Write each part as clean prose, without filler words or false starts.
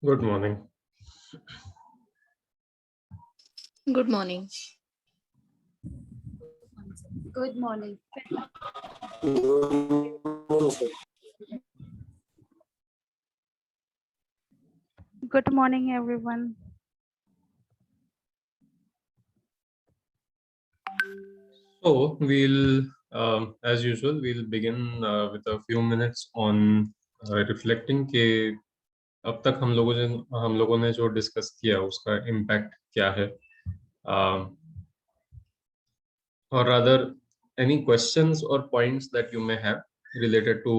Good morning. Good morning. Good morning. Good morning, everyone. So as usual, we'll begin with a few minutes on reflecting के अब तक हम लोगों ने जो डिस्कस किया उसका इम्पैक्ट क्या है, or rather any questions or points that you may have related to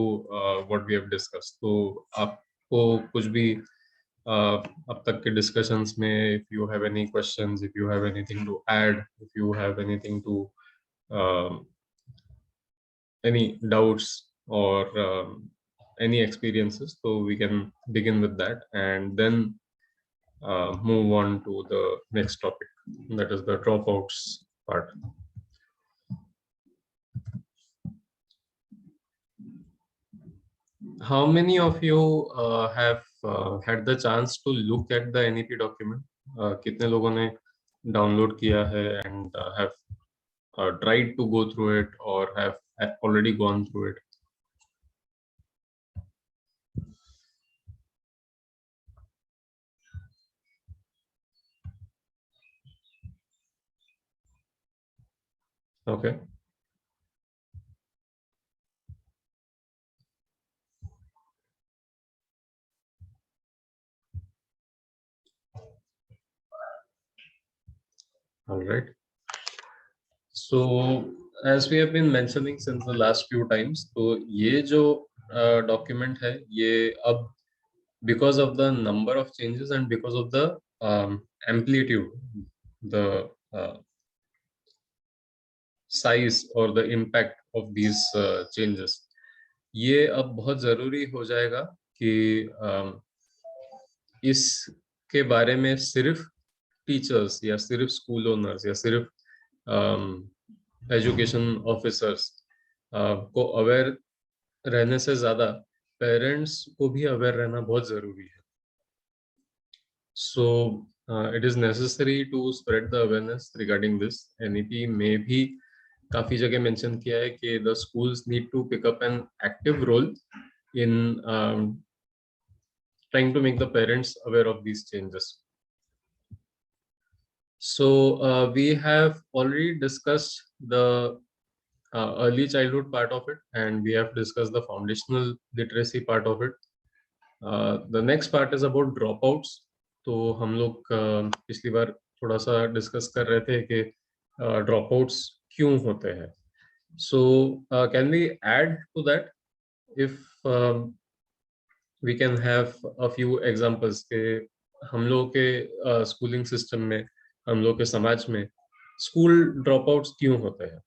what we have discussed. तो आपको कुछ भी अब तक के discussions में, if you have any questions, if you have anything to add, if you have anything to any doubts or any experiences, so we can begin with that and then move on to the next topic, that is the dropouts part. How many of you have had the chance to look at the NEP document? कितने लोगों ने download किया है and have tried to go through it or have already gone through it? Okay. All right. So as we have been mentioning since the last few times, तो ये जो document है, ये अब because of the number of changes and because of the amplitude, the size or the impact of these changes, ये अब बहुत जरूरी हो जाएगा कि इसके बारे में सिर्फ टीचर्स या सिर्फ स्कूल ओनर्स या सिर्फ एजुकेशन ऑफिसर्स को अवेयर रहने से ज्यादा पेरेंट्स को भी अवेयर रहना बहुत जरूरी है. So it is necessary to spread the awareness regarding this. NEP में भी काफी जगह मेंशन किया है कि the schools need to pick up an active role in trying to make the parents aware of these changes. So we have already discussed the early childhood part of it, and we have discussed the foundational literacy part of it. The next part is about dropouts. तो हम लोग पिछली बार थोड़ा सा discuss कर रहे थे कि dropouts क्यों होते हैं. So can we add to that if we can have a few examples के हम लोग के स्कूलिंग सिस्टम में, हम लोग के समाज में स्कूल ड्रॉपआउट्स क्यों होते हैं?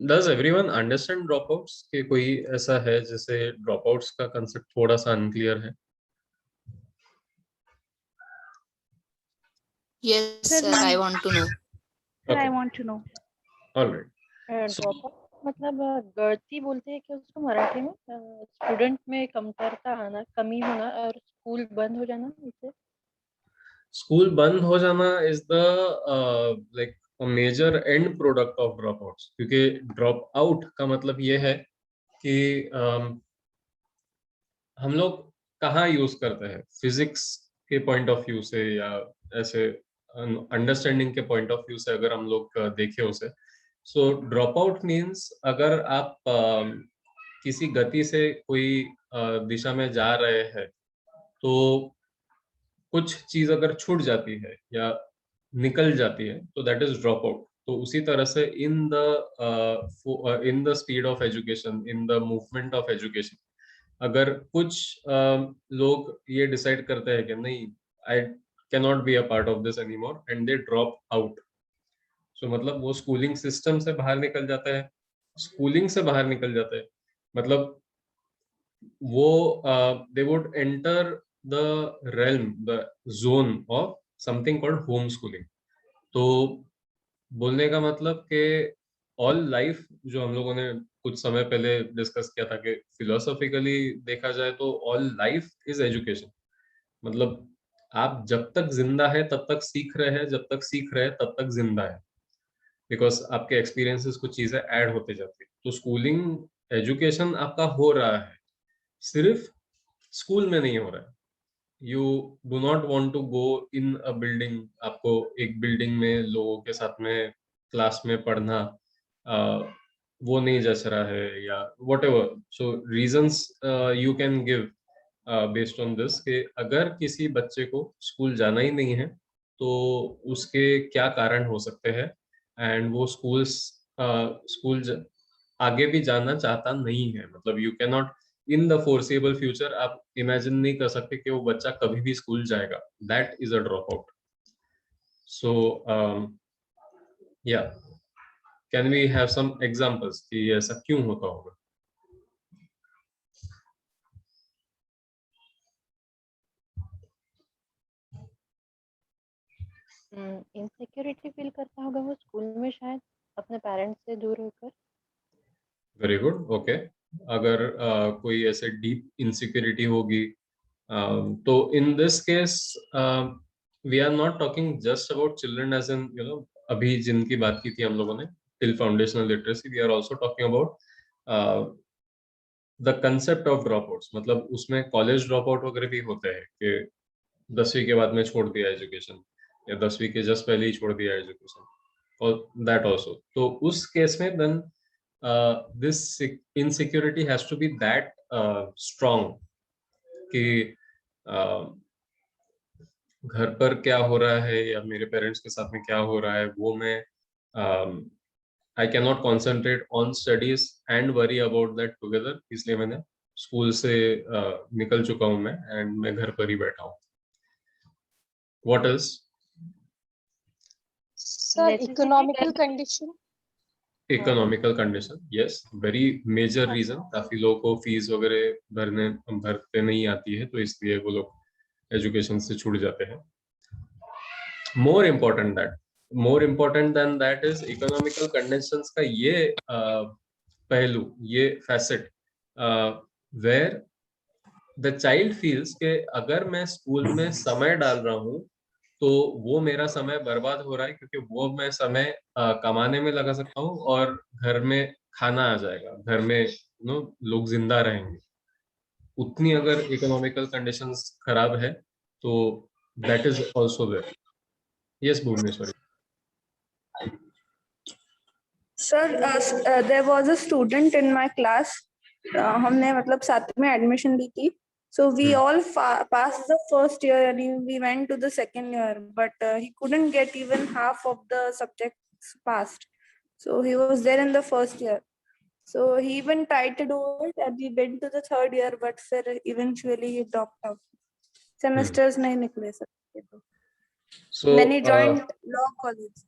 Does everyone understand dropouts? कि कोई ऐसा है जिसे dropouts का concept थोड़ा सा unclear है? Yes, sir, I want to know. Sir, Okay. I want to know. All right. Drop out मतलब गलती बोलते हैं कि उसको मराठी में स्टूडेंट में कमतरता आना, कमी होना और स्कूल बंद हो जाना. इसे स्कूल बंद हो जाना is the like a major end product of dropouts, क्योंकि ड्रॉप आउट का मतलब ये है कि हम लोग कहाँ यूज करते हैं, फिजिक्स के पॉइंट ऑफ व्यू से या ऐसे अंडरस्टैंडिंग के पॉइंट ऑफ व्यू से अगर हम लोग देखें उसे. सो ड्रॉप आउट मीन्स अगर आप किसी गति से कोई दिशा में जा रहे हैं तो कुछ चीज अगर छूट जाती है या निकल जाती है तो दैट इज ड्रॉप आउट. तो उसी तरह से in the speed of education, in the movement of education, अगर कुछ लोग ये डिसाइड करते हैं कि नहीं, I can not be a part of this anymore and they drop out. So मतलब वो स्कूलिंग सिस्टम से बाहर निकल जाता है, स्कूलिंग से बाहर निकल जाता है, मतलब वो they would enter the realm, the zone of something called home schooling. तो बोलने का मतलब कि ऑल लाइफ जो हम लोगों ने कुछ समय पहले डिस्कस किया था कि फिलोसॉफिकली देखा जाए तो ऑल लाइफ इज एजुकेशन। मतलब आप जब तक जिंदा है तब तक सीख रहे हैं, जब तक सीख रहे हैं तब तक जिंदा है, बिकॉज आपके एक्सपीरियंसेस कुछ चीजें ऐड होते जाती है। तो स्कूलिंग एजुकेशन आपका हो रहा है, सिर्फ स्कूल में नहीं हो रहा है। You do not want to go in a building, आपको एक बिल्डिंग में लोगों के साथ में क्लास में पढ़ना वो नहीं जच रहा है, या whatever. So reasons you can give based on this कि अगर किसी बच्चे को स्कूल जाना ही नहीं है तो उसके क्या कारण हो सकते हैं, एंड वो स्कूल आगे भी जाना चाहता नहीं है। मतलब you can not in the forcible future, आप इमेजिन नहीं कर सकते कि वो बच्चा कभी भी स्कूल जाएगा। That is a drop out. So या can we have some examples कि ऐसा क्यों होता होगा? इनसिक्योरिटी फील करता होगा वो स्कूल में शायद, अपने पेरेंट्स से दूर होकर। Very good, okay. अगर कोई ऐसे डीप इनसिक्योरिटी होगी, तो in this case we are not talking just about children as in अभी जिनकी बात की थी हम लोगों ने till foundational literacy, we are also talking about the concept of drop outs. मतलब उसमें कॉलेज ड्रॉप आउट वगैरह भी होते हैं कि 10वीं के बाद में छोड़ दिया एजुकेशन, या 10वीं के जस्ट पहले ही छोड़ दिया एजुकेशन, और दैट ऑल्सो। तो उस केस में then this insecurity has to be that strong कि घर पर क्या हो रहा है या मेरे पेरेंट्स के साथ में क्या हो रहा है वो मैं आई can not concentrate on studies and worry about that together. इसलिए मैंने स्कूल से निकल चुका हूँ मैं, एंड मैं घर पर ही बैठा हूँ। What is Sir, economical condition. Economical condition? Yes, very major reason. काफी लोगों को फीस वगैरह भरते नहीं आती है, तो इसलिए वो लोग एजुकेशन से छूट जाते हैं। More important than that is economical conditions का ये पहलू, ये facet, where the child feels के अगर मैं स्कूल में समय डाल रहा हूँ तो वो मेरा समय बर्बाद हो रहा है, क्योंकि वो मैं समय कमाने में लगा सकता हूँ और घर में खाना आ जाएगा, घर में लोग जिंदा रहेंगे। उतनी अगर इकोनॉमिकल कंडीशंस खराब है तो that is also there. Yes Bhuvaneshwari. Sir, there was a student in my class. हमने मतलब साथ में एडमिशन ली थी. So we all passed the first year and we went to the second year, but he couldn't get even half of the subjects passed. So he was there in the first year. So he even tried to do it and we went to the third year, but sir eventually he dropped out. Semesters नहीं निकले sir. So Then he joined law college.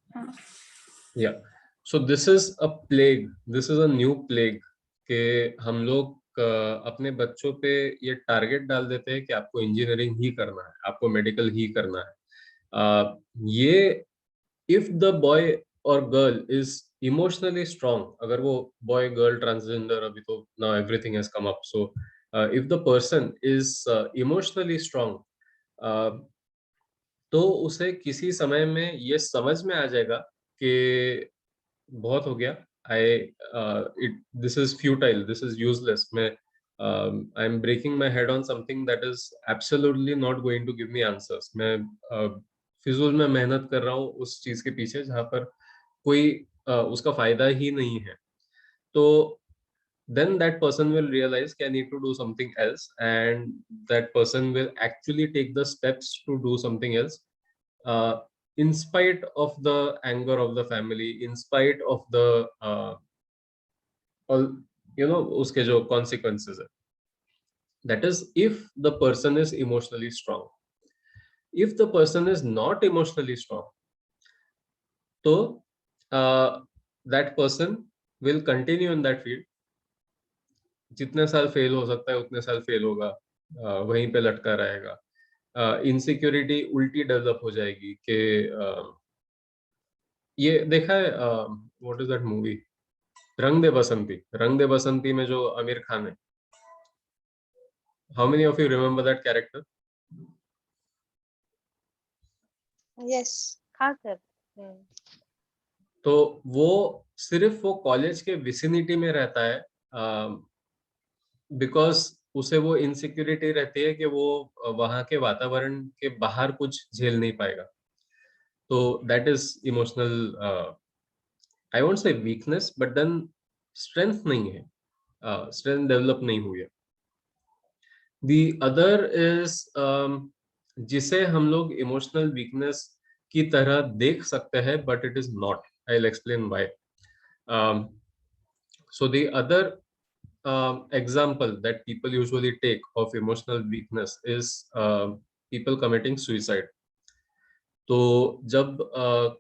yeah, so this is a plague, this is a new plague कि हम लोग अपने बच्चों पे ये target डाल देते हैं कि आपको इंजीनियरिंग ही करना है, आपको मेडिकल ही करना है। ये इफ द बॉय और गर्ल इज इमोशनली स्ट्रांग, अगर वो बॉय गर्ल ट्रांसजेंडर, अभी तो now everything has come up, so if the person is emotionally strong, तो उसे किसी समय में ये समझ में आ जाएगा कि बहुत हो गया, I it this is futile, this is useless, मैं I am breaking my head on something that is absolutely not going to give me answers. मैं फिजूल में मेहनत कर रहा हूँ उस चीज के पीछे जहां पर कोई उसका फायदा ही नहीं है। तो then that person will realize I need to do something else, and that person will actually take the steps to do something else, uh, in spite of the anger of the family, in spite of the all uske jo consequences hai. That is if the person is emotionally strong. If the person is not emotionally strong, so that person will continue in that field, जितने साल fail हो सकता है उतने साल fail होगा, वहीं पे लटका रहेगा। इनसिक्योरिटी उल्टी डेवलप हो जाएगी कि ये देखा है, व्हाट इज दैट मूवी, रंग दे बसंती में जो आमिर खान है, how many of you remember that character? Yes. हाँ सर। तो वो सिर्फ वो कॉलेज के विसिनिटी में रहता है बिकॉज उसे वो इनसिक्योरिटी रहती है कि वो वहां के वातावरण के बाहर कुछ झेल नहीं पाएगा। तो that is emotional, I won't say weakness, but then strength नहीं है, स्ट्रेंथ डेवलप नहीं हुई है। दी अदर इज जिसे हम लोग इमोशनल वीकनेस की तरह देख सकते हैं, but it is not. I will explain why. So the other example that people usually take of emotional weakness is people committing suicide. तो जब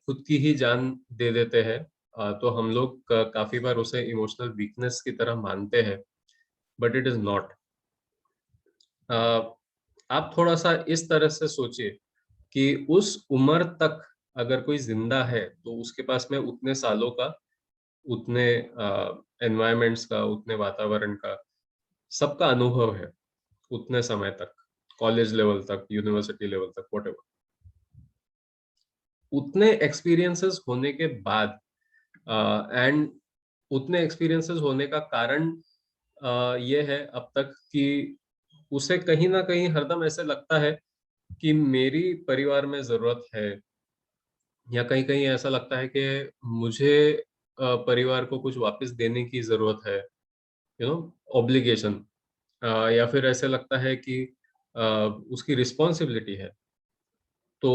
खुद की ही जान दे देते हैं, तो हम लोग काफी बार उसे इमोशनल वीकनेस की तरह मानते हैं, बट इट इज नॉट। आप थोड़ा सा इस तरह से सोचिए कि उस उम्र तक अगर कोई जिंदा है तो उसके पास में उतने सालों का, उतने एनवायरमेंट्स का, उतने वातावरण का, सबका अनुभव है उतने समय तक, कॉलेज लेवल तक, यूनिवर्सिटी लेवल तक, व्हाटएवर। उतने एक्सपीरियंसेस होने के बाद एंड उतने एक्सपीरियंसेस होने का कारण ये है अब तक कि उसे कहीं ना कहीं हरदम ऐसे लगता है कि मेरी परिवार में जरूरत है, या कहीं कहीं ऐसा लगता है कि मुझे परिवार को कुछ वापस देने की जरूरत है, यू नो, ऑब्लिगेशन, या फिर ऐसे लगता है कि उसकी रिस्पॉन्सिबिलिटी है। तो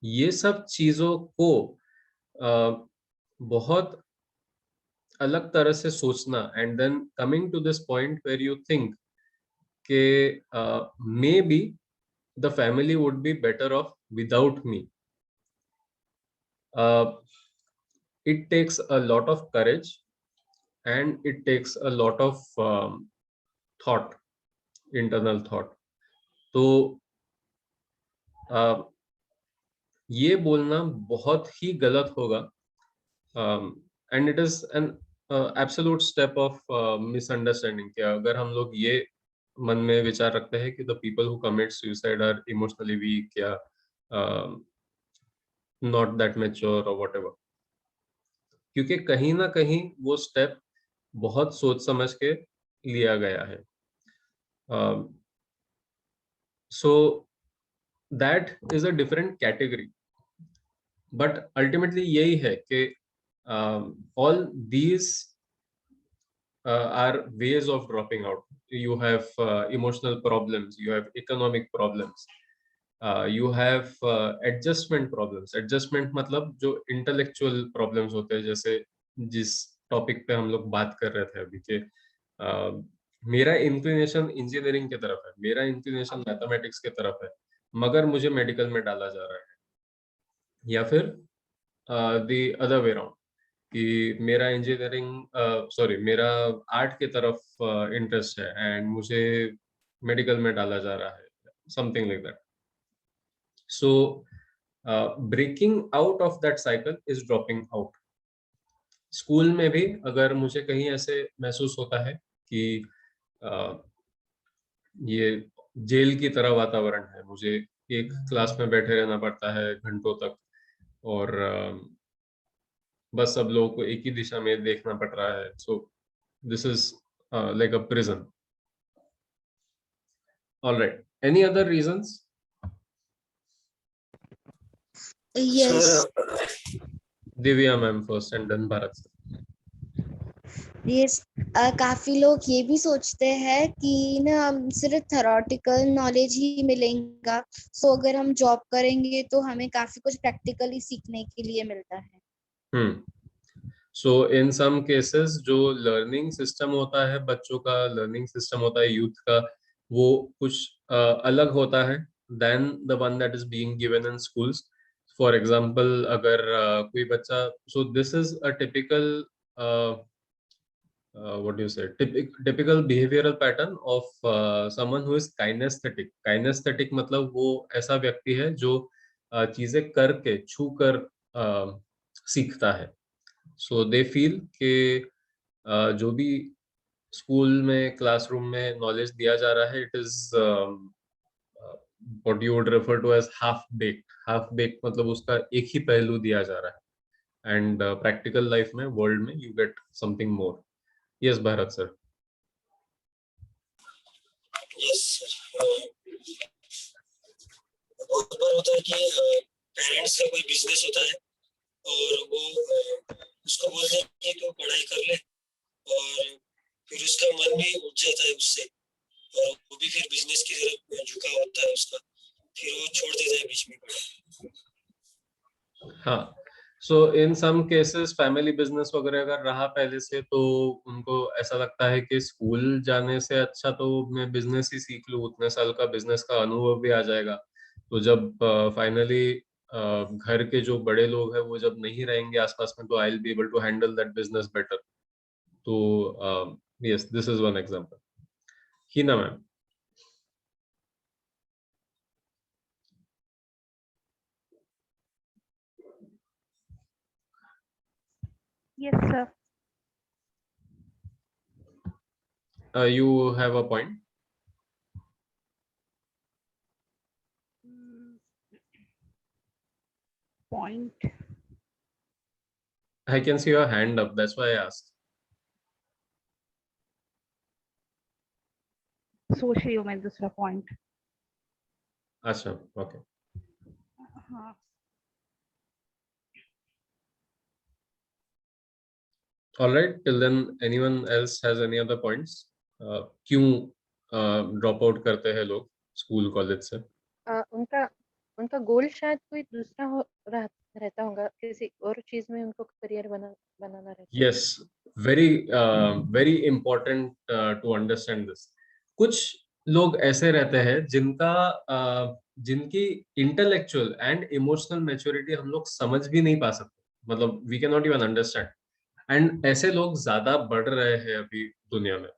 ये सब चीजों को बहुत अलग तरह से सोचना, and then coming to this point where you think के maybe the family would be better off without me, it takes a lot of courage and it takes a lot of thought, internal thought. तो ये बोलना बहुत ही गलत होगा, and it is an absolute step of misunderstanding. क्या अगर हम लोग ये मन में विचार रखते हैं कि the people who commit suicide are emotionally weak या नॉट दैट मैच्योर और व्हाटएवर, क्योंकि कहीं ना कहीं वो स्टेप बहुत सोच समझ के लिया गया है। So that is a different category, but ultimately यही है कि all these are ways of dropping out. You have emotional problems, you have economic problems, you have adjustment problems. Adjustment मतलब जो intellectual problems होते हैं, जैसे जिस टॉपिक पे हम लोग बात कर रहे थे अभी के, मेरा इंक्लिनेशन इंजीनियरिंग की तरफ है, मेरा इंक्लिनेशन मैथमेटिक्स की तरफ है, मगर मुझे मेडिकल में डाला जा रहा है, या फिर द अदर वे राउंड कि मेरा मेरा आर्ट की तरफ इंटरेस्ट है एंड मुझे मेडिकल में डाला जा रहा है, something like that. So breaking out of that cycle is dropping out. School में भी अगर मुझे कहीं ऐसे महसूस होता है कि ये जेल की तरह वातावरण है, मुझे एक क्लास में बैठे रहना पड़ता है घंटों तक, और बस सब लोगों को एक ही दिशा में देखना पड़ रहा है, so this is like a prison. Alright, any other reasons? Yes, Divya ma'am first and then Bharat sir. yes. काफी लोग ये भी सोचते हैं कि ना हम सिर्फ थ्योरेटिकल नॉलेज ही मिलेगा, सो अगर हम जॉब करेंगे तो हमें काफी कुछ प्रैक्टिकली सीखने के लिए मिलता है। सो इन सम केसेस जो लर्निंग सिस्टम होता है, बच्चों का लर्निंग सिस्टम होता है, यूथ का, वो कुछ अलग होता है then the one that is being given in schools. For example, अगर कोई बच्चा, so this is a typical what do you say, typical behavioral pattern of someone who is kinesthetic. Kinesthetic मतलब वो ऐसा व्यक्ति है जो चीजें करके, छू कर सीखता है। सो दे फील कि जो भी स्कूल में क्लासरूम में नॉलेज दिया जा रहा है, it is what you would refer to as half baked मतलब उसका एक ही पहलू दिया जा रहा है, एंड प्रैक्टिकल लाइफ में, वर्ल्ड में, you get something more. Yes Bharat sir. Yes sir, बहुत बार होता है कि पेरेंट्स का कोई बिजनेस होता है और वो उसको बोलते हैं कि तू पढ़ाई कर ले, और फिर उसका मन भी उठ जाता है उससे, और वो भी फिर बिजनेस की तरफ झुका होता है उसका, फिर वो छोड़ देता है बीच में पढ़ाई. हाँ, सो इन सम केसेस फैमिली बिजनेस वगैरह अगर रहा पहले से, तो उनको ऐसा लगता है कि स्कूल जाने से अच्छा तो मैं बिजनेस ही सीख लूँ, उतने साल का बिजनेस का अनुभव भी आ जाएगा. तो जब फाइनली घर के जो बड़े लोग हैं वो जब नहीं रहेंगे आसपास में, तो I will be able to handle that business better. तो yes, this is one example. Hina ma'am. Yes, sir. You have a point. Point. I can see your hand up, that's why I asked. सोच रही हूँ मैं दूसरा point. अच्छा, okay. हाँ. All right, till then anyone else has any other points? क्यों drop out करते हैं लोग स्कूल कॉलेज से? उनका उनका गोल शायद कोई दूसरा रहता होगा, किसी और चीज में उनको करियर बनाना रहता है. Yes, very important to understand this. कुछ लोग ऐसे रहते हैं जिनकी इंटेलेक्चुअल एंड इमोशनल मैच्योरिटी हम लोग समझ भी नहीं पा सकते, मतलब we can not even understand. And ऐसे लोग ज्यादा बढ़ रहे हैं अभी दुनिया में.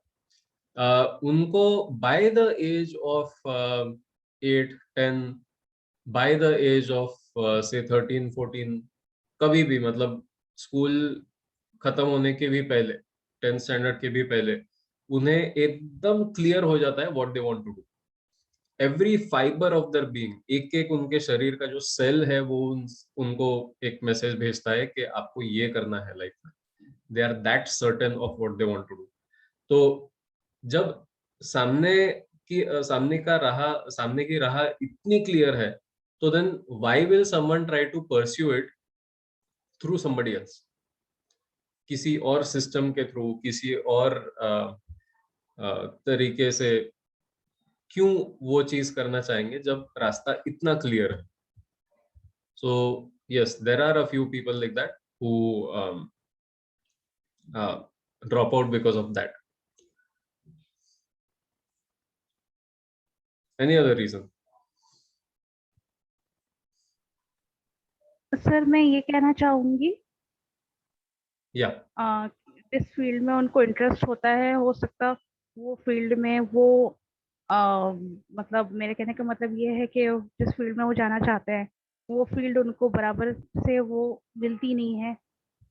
उनको by the age of 8-10, by the age of से 13-14, कभी भी, मतलब स्कूल खत्म होने के भी पहले, 10th स्टैंडर्ड के भी पहले, उन्हें एकदम क्लियर हो जाता है what they want to do. Every fiber of their being, एक एक उनके शरीर का जो सेल है वो उनको एक मैसेज भेजता है कि आपको ये करना है लाइफ में. They are that certain of what they want to do. तो जब सामने की राह इतनी क्लियर है, तो then why will someone try to pursue it through somebody else, किसी और सिस्टम के थ्रू, किसी और तरीके से क्यों वो चीज करना चाहेंगे जब रास्ता इतना क्लियर है? So yes, there are a few people like that who drop out because of that. Any other reason? Sir मैं ये कहना चाहूंगी, Yeah. इस फील्ड में उनको इंटरेस्ट होता है, हो सकता वो फील्ड में वो मतलब मेरे कहने का मतलब ये है कि जिस फील्ड में वो जाना चाहते हैं वो फील्ड उनको बराबर से वो मिलती नहीं है,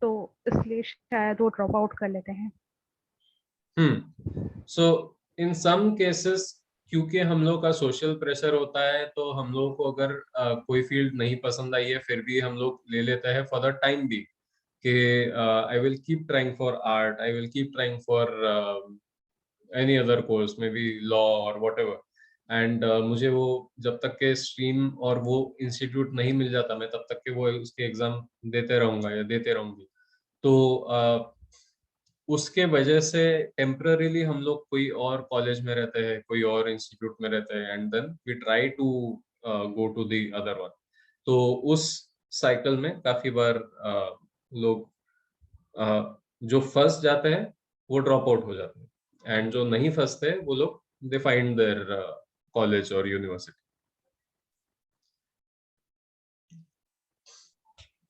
तो इसलिए शायद वो ड्रॉप आउट कर लेते हैं. So in some cases, क्योंकि हम लोग का सोशल प्रेशर होता है, तो हम लोग को अगर कोई फील्ड नहीं पसंद आई है, फिर भी हम लोग ले लेते हैं फॉर द टाइम भी, कि I will keep trying for art, I will keep trying for any other course, may be law और व्हाटएवर. एंड मुझे वो जब तक के स्ट्रीम और वो इंस्टीट्यूट नहीं मिल जाता, मैं तब तक के वो उसके एग्जाम देते रहूंगा या देते रहूंगी. तो उसके वजह से टेम्पररीली हम लोग कोई और कॉलेज में रहते हैं, कोई और इंस्टीट्यूट में रहते हैं, and then we try to go to the other one. तो उस साइकिल में काफी बार लोग जो फंस जाते हैं वो ड्रॉप आउट हो जाते हैं, एंड जो नहीं फंसते वो लोग दे फाइंड देयर कॉलेज और university.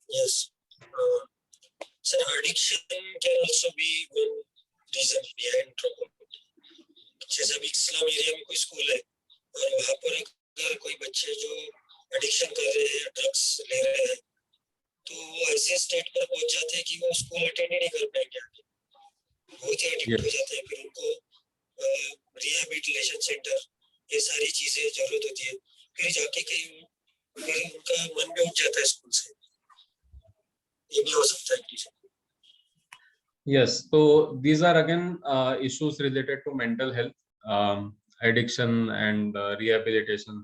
Yes. Sir, addiction can also be one reason behind dropout. जैसे अभी इस्लाम एरिया में कोई स्कूल है और वहाँ पर अगर कोई बच्चे जो एडिक्शन कर रहे हैं, ड्रग्स ले रहे हैं, तो वो ऐसे स्टेट पर पहुंच जाते हैं कि वो स्कूल अटेंड ही नहीं कर पाएंगे आगे, बहुत ही एडिक्ट हो जाते हैं। फिर उनको रिहेबिलिटेशन सेंटर, ये सारी चीजें जरूरत होती है, फिर जाके कहीं फिर उनका मन भी उठ जाता है स्कूल से, ये भी हो सकता है। Yes, so these are again issues related to mental health, addiction and rehabilitation.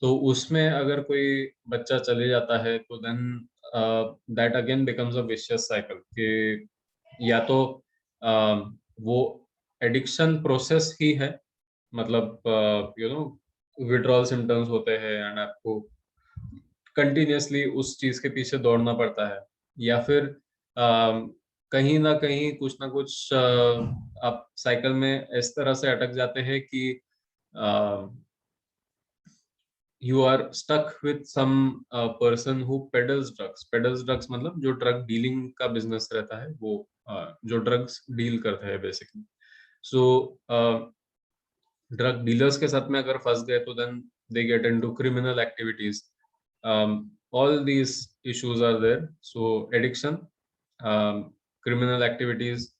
तो उसमें अगर कोई बच्चा चले जाता है तो then that again becomes a vicious cycle कि या तो वो एडिक्शन प्रोसेस ही है, मतलब यू नो विड्रॉल सिम्टम्स होते हैं एंड आपको कंटिन्यूअसली उस चीज के पीछे दौड़ना पड़ता है, या फिर कहीं ना कहीं कुछ ना कुछ आप साइकिल में इस तरह से अटक जाते हैं कि you are stuck with some person who peddles drugs मतलब जो ड्रग डीलिंग का बिजनेस रहता है, वो जो ड्रग्स डील करता है बेसिकली। सो ड्रग डीलर्स के साथ में अगर फंस गए तो then they get into criminal activities. all these issues are there, so addiction, criminal activities,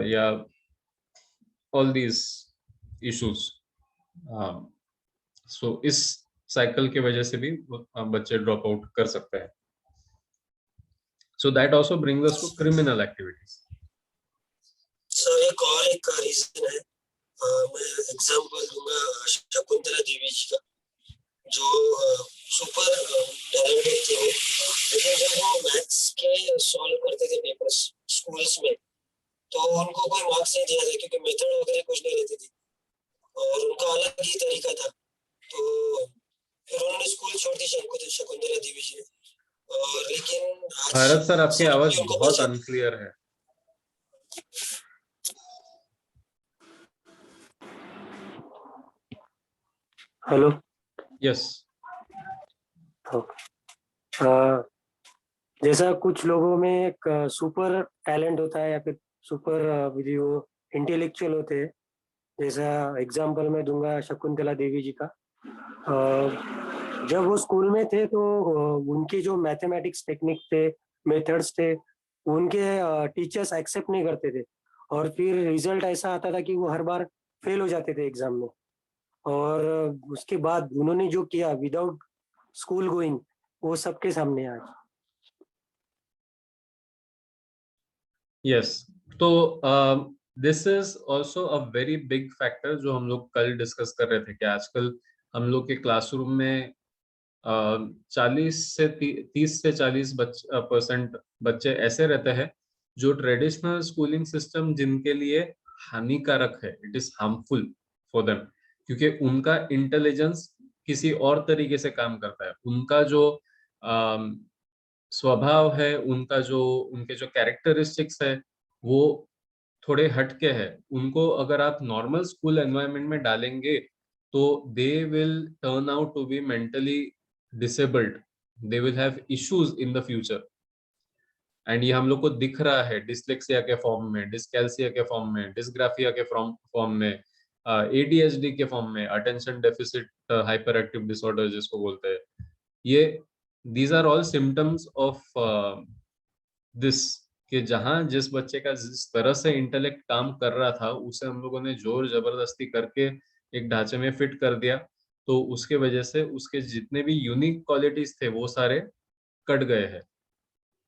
yeah, all these issues, so इस साइकिल की वजह से भी बच्चे ड्रॉप आउट कर सकते हैं। so that also brings us to criminal activities. Sir एक रीजन है, मैं एग्जांपल दूंगा शकुंतला देवी जी का, जो सुपर टैलेंटेड थे, लेकिन जब वो मैथ्स के सॉल्व करते थे पेपर्स स्कूल्स में, तो उनको कोई मार्क्स नहीं दिया था क्योंकि मेथड वगैरह कुछ नहीं रहती थी और उनका अलग ही तरीका था। तो फिर उन्होंने स्कूल छोड़ दी शकुंतला देवी जी ने। और लेकिन भारत सर, आपकी आवाज बहुत अनक्लियर है। Hello, yes. जैसा कुछ लोगों में एक सुपर टैलेंट होता है या फिर सुपर वो इंटेलेक्चुअल होते हैं, जैसा एग्जांपल मैं दूंगा शकुंतला देवी जी का। जब वो स्कूल में थे तो उनके जो मैथमेटिक्स टेक्निक थे, मेथड्स थे, उनके टीचर्स एक्सेप्ट नहीं करते थे और फिर रिजल्ट ऐसा आता था कि वो हर बार फेल हो जाते थे एग्जाम में। और उसके बाद उन्होंने जो किया विदाउट स्कूल गोइंग, वो सबके सामने आज। यस, तो this is also a very big factor जो हम लोग कल डिस्कस कर रहे थे कि आजकल हम लोग के क्लासरूम में 30 से 40% बच्चे ऐसे रहते हैं जो ट्रेडिशनल स्कूलिंग सिस्टम जिनके लिए हानिकारक है, it is harmful for them, क्योंकि उनका इंटेलिजेंस किसी और तरीके से काम करता है। उनका जो स्वभाव है, उनके जो कैरेक्टरिस्टिक्स है, वो थोड़े हटके है। उनको अगर आप नॉर्मल स्कूल एनवायरनमेंट में डालेंगे तो they will turn out to be mentally disabled, they will have issues in the future. And ये हम लोग को दिख रहा है डिसलेक्सिया के फॉर्म में, डिस्कैल्सिया के फॉर्म में, डिसग्राफिया के फॉर्म में, एडीएचडी के फॉर्म में, attention deficit hyper active disorder जिसको बोलते हैं। ये these are all symptoms of this, कि जहां जिस बच्चे का जिस तरह से इंटेलेक्ट काम कर रहा था उसे हम लोगों ने जोर जबरदस्ती करके एक ढांचे में फिट कर दिया, तो उसके वजह से उसके जितने भी यूनिक क्वालिटीज थे वो सारे कट गए हैं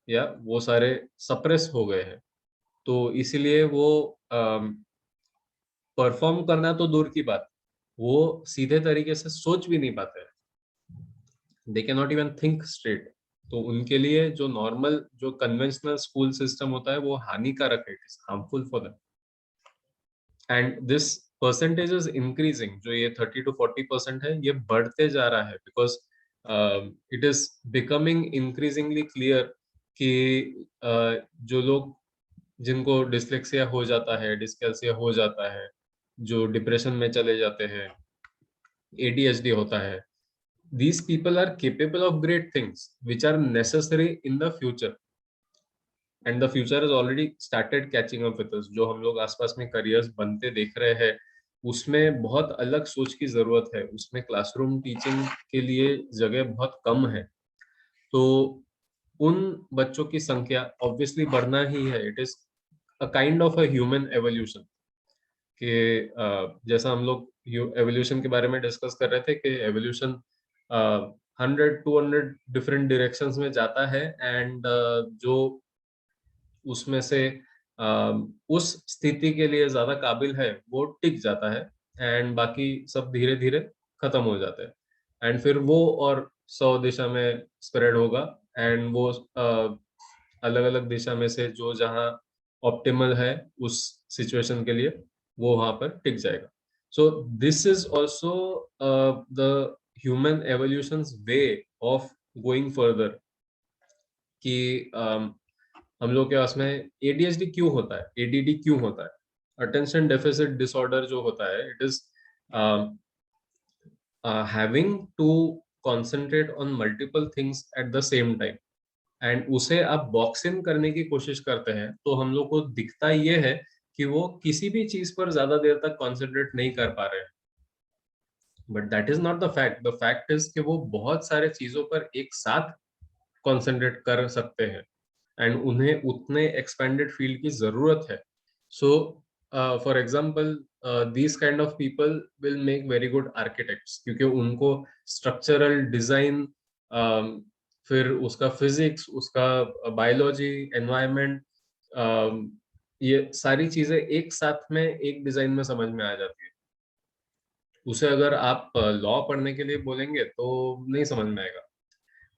या वो सारे सप्रेस हो गए हैं। तो इसीलिए वो परफॉर्म करना तो दूर की बात, वो सीधे तरीके से सोच भी नहीं पाते, they can not even think straight. तो उनके लिए जो नॉर्मल जो कन्वेंशनल स्कूल सिस्टम होता है वो हानिकारक है, it is harmful for them. And this percentage is increasing, जो ये 30 to 40% है, ये बढ़ते जा रहा है because it is becoming increasingly clear कि जो लोग जिनको डिसलेक्सिया हो जाता है, डिस्कैल्सिया हो जाता है, जो डिप्रेशन में चले जाते हैं, ADHD होता है, these people are capable of great things which are necessary in the future, and the future has already started catching up with us। जो हम लोग आसपास में करियर्स बनते देख रहे हैं उसमें बहुत अलग सोच की जरूरत है, उसमें क्लासरूम टीचिंग के लिए जगह बहुत कम है। तो उन बच्चों की संख्या ऑब्वियसली बढ़ना ही है. It is a kind of a human evolution कि जैसा हम लोग एवोल्यूशन के बारे में डिस्कस कर रहे थे कि एवोल्यूशन 100-200 डिफरेंट डायरेक्शंस में जाता है एंड जो उसमें से उस स्थिति के लिए ज्यादा काबिल है वो टिक जाता है एंड बाकी सब धीरे धीरे खत्म हो जाते हैं एंड फिर वो और 100 दिशा में स्प्रेड होगा एंड वो अलग अलग दिशा में से जो जहाँ ऑप्टिमल है उस सिचुएशन के लिए वो वहां पर टिक जाएगा. सो this is also the human evolutions way of going further कि हम लोग के पास में एडीएचडी क्यों होता है, एडीडी क्यों होता है, अटेंशन डेफिसिट डिसऑर्डर जो होता है, it is having to concentrate on multiple things at the same time and उसे आप बॉक्स इन करने की कोशिश करते हैं तो हम लोग को दिखता ये है कि वो किसी भी चीज पर ज्यादा देर तक कंसंट्रेट नहीं कर पा रहे हैं. But that is not the fact. The fact is कि वो बहुत सारे चीजों पर एक साथ कंसंट्रेट कर सकते हैं एंड उन्हें उतने एक्सपेंडेड फील्ड की जरूरत है. So for example these kind of people will make very good architects क्योंकि उनको स्ट्रक्चरल डिजाइन, फिर उसका फिजिक्स, उसका बायोलॉजी, एनवायरनमेंट, ये सारी चीजें एक साथ में एक डिजाइन में समझ में आ जाती है. उसे अगर आप लॉ पढ़ने के लिए बोलेंगे तो नहीं समझ में आएगा.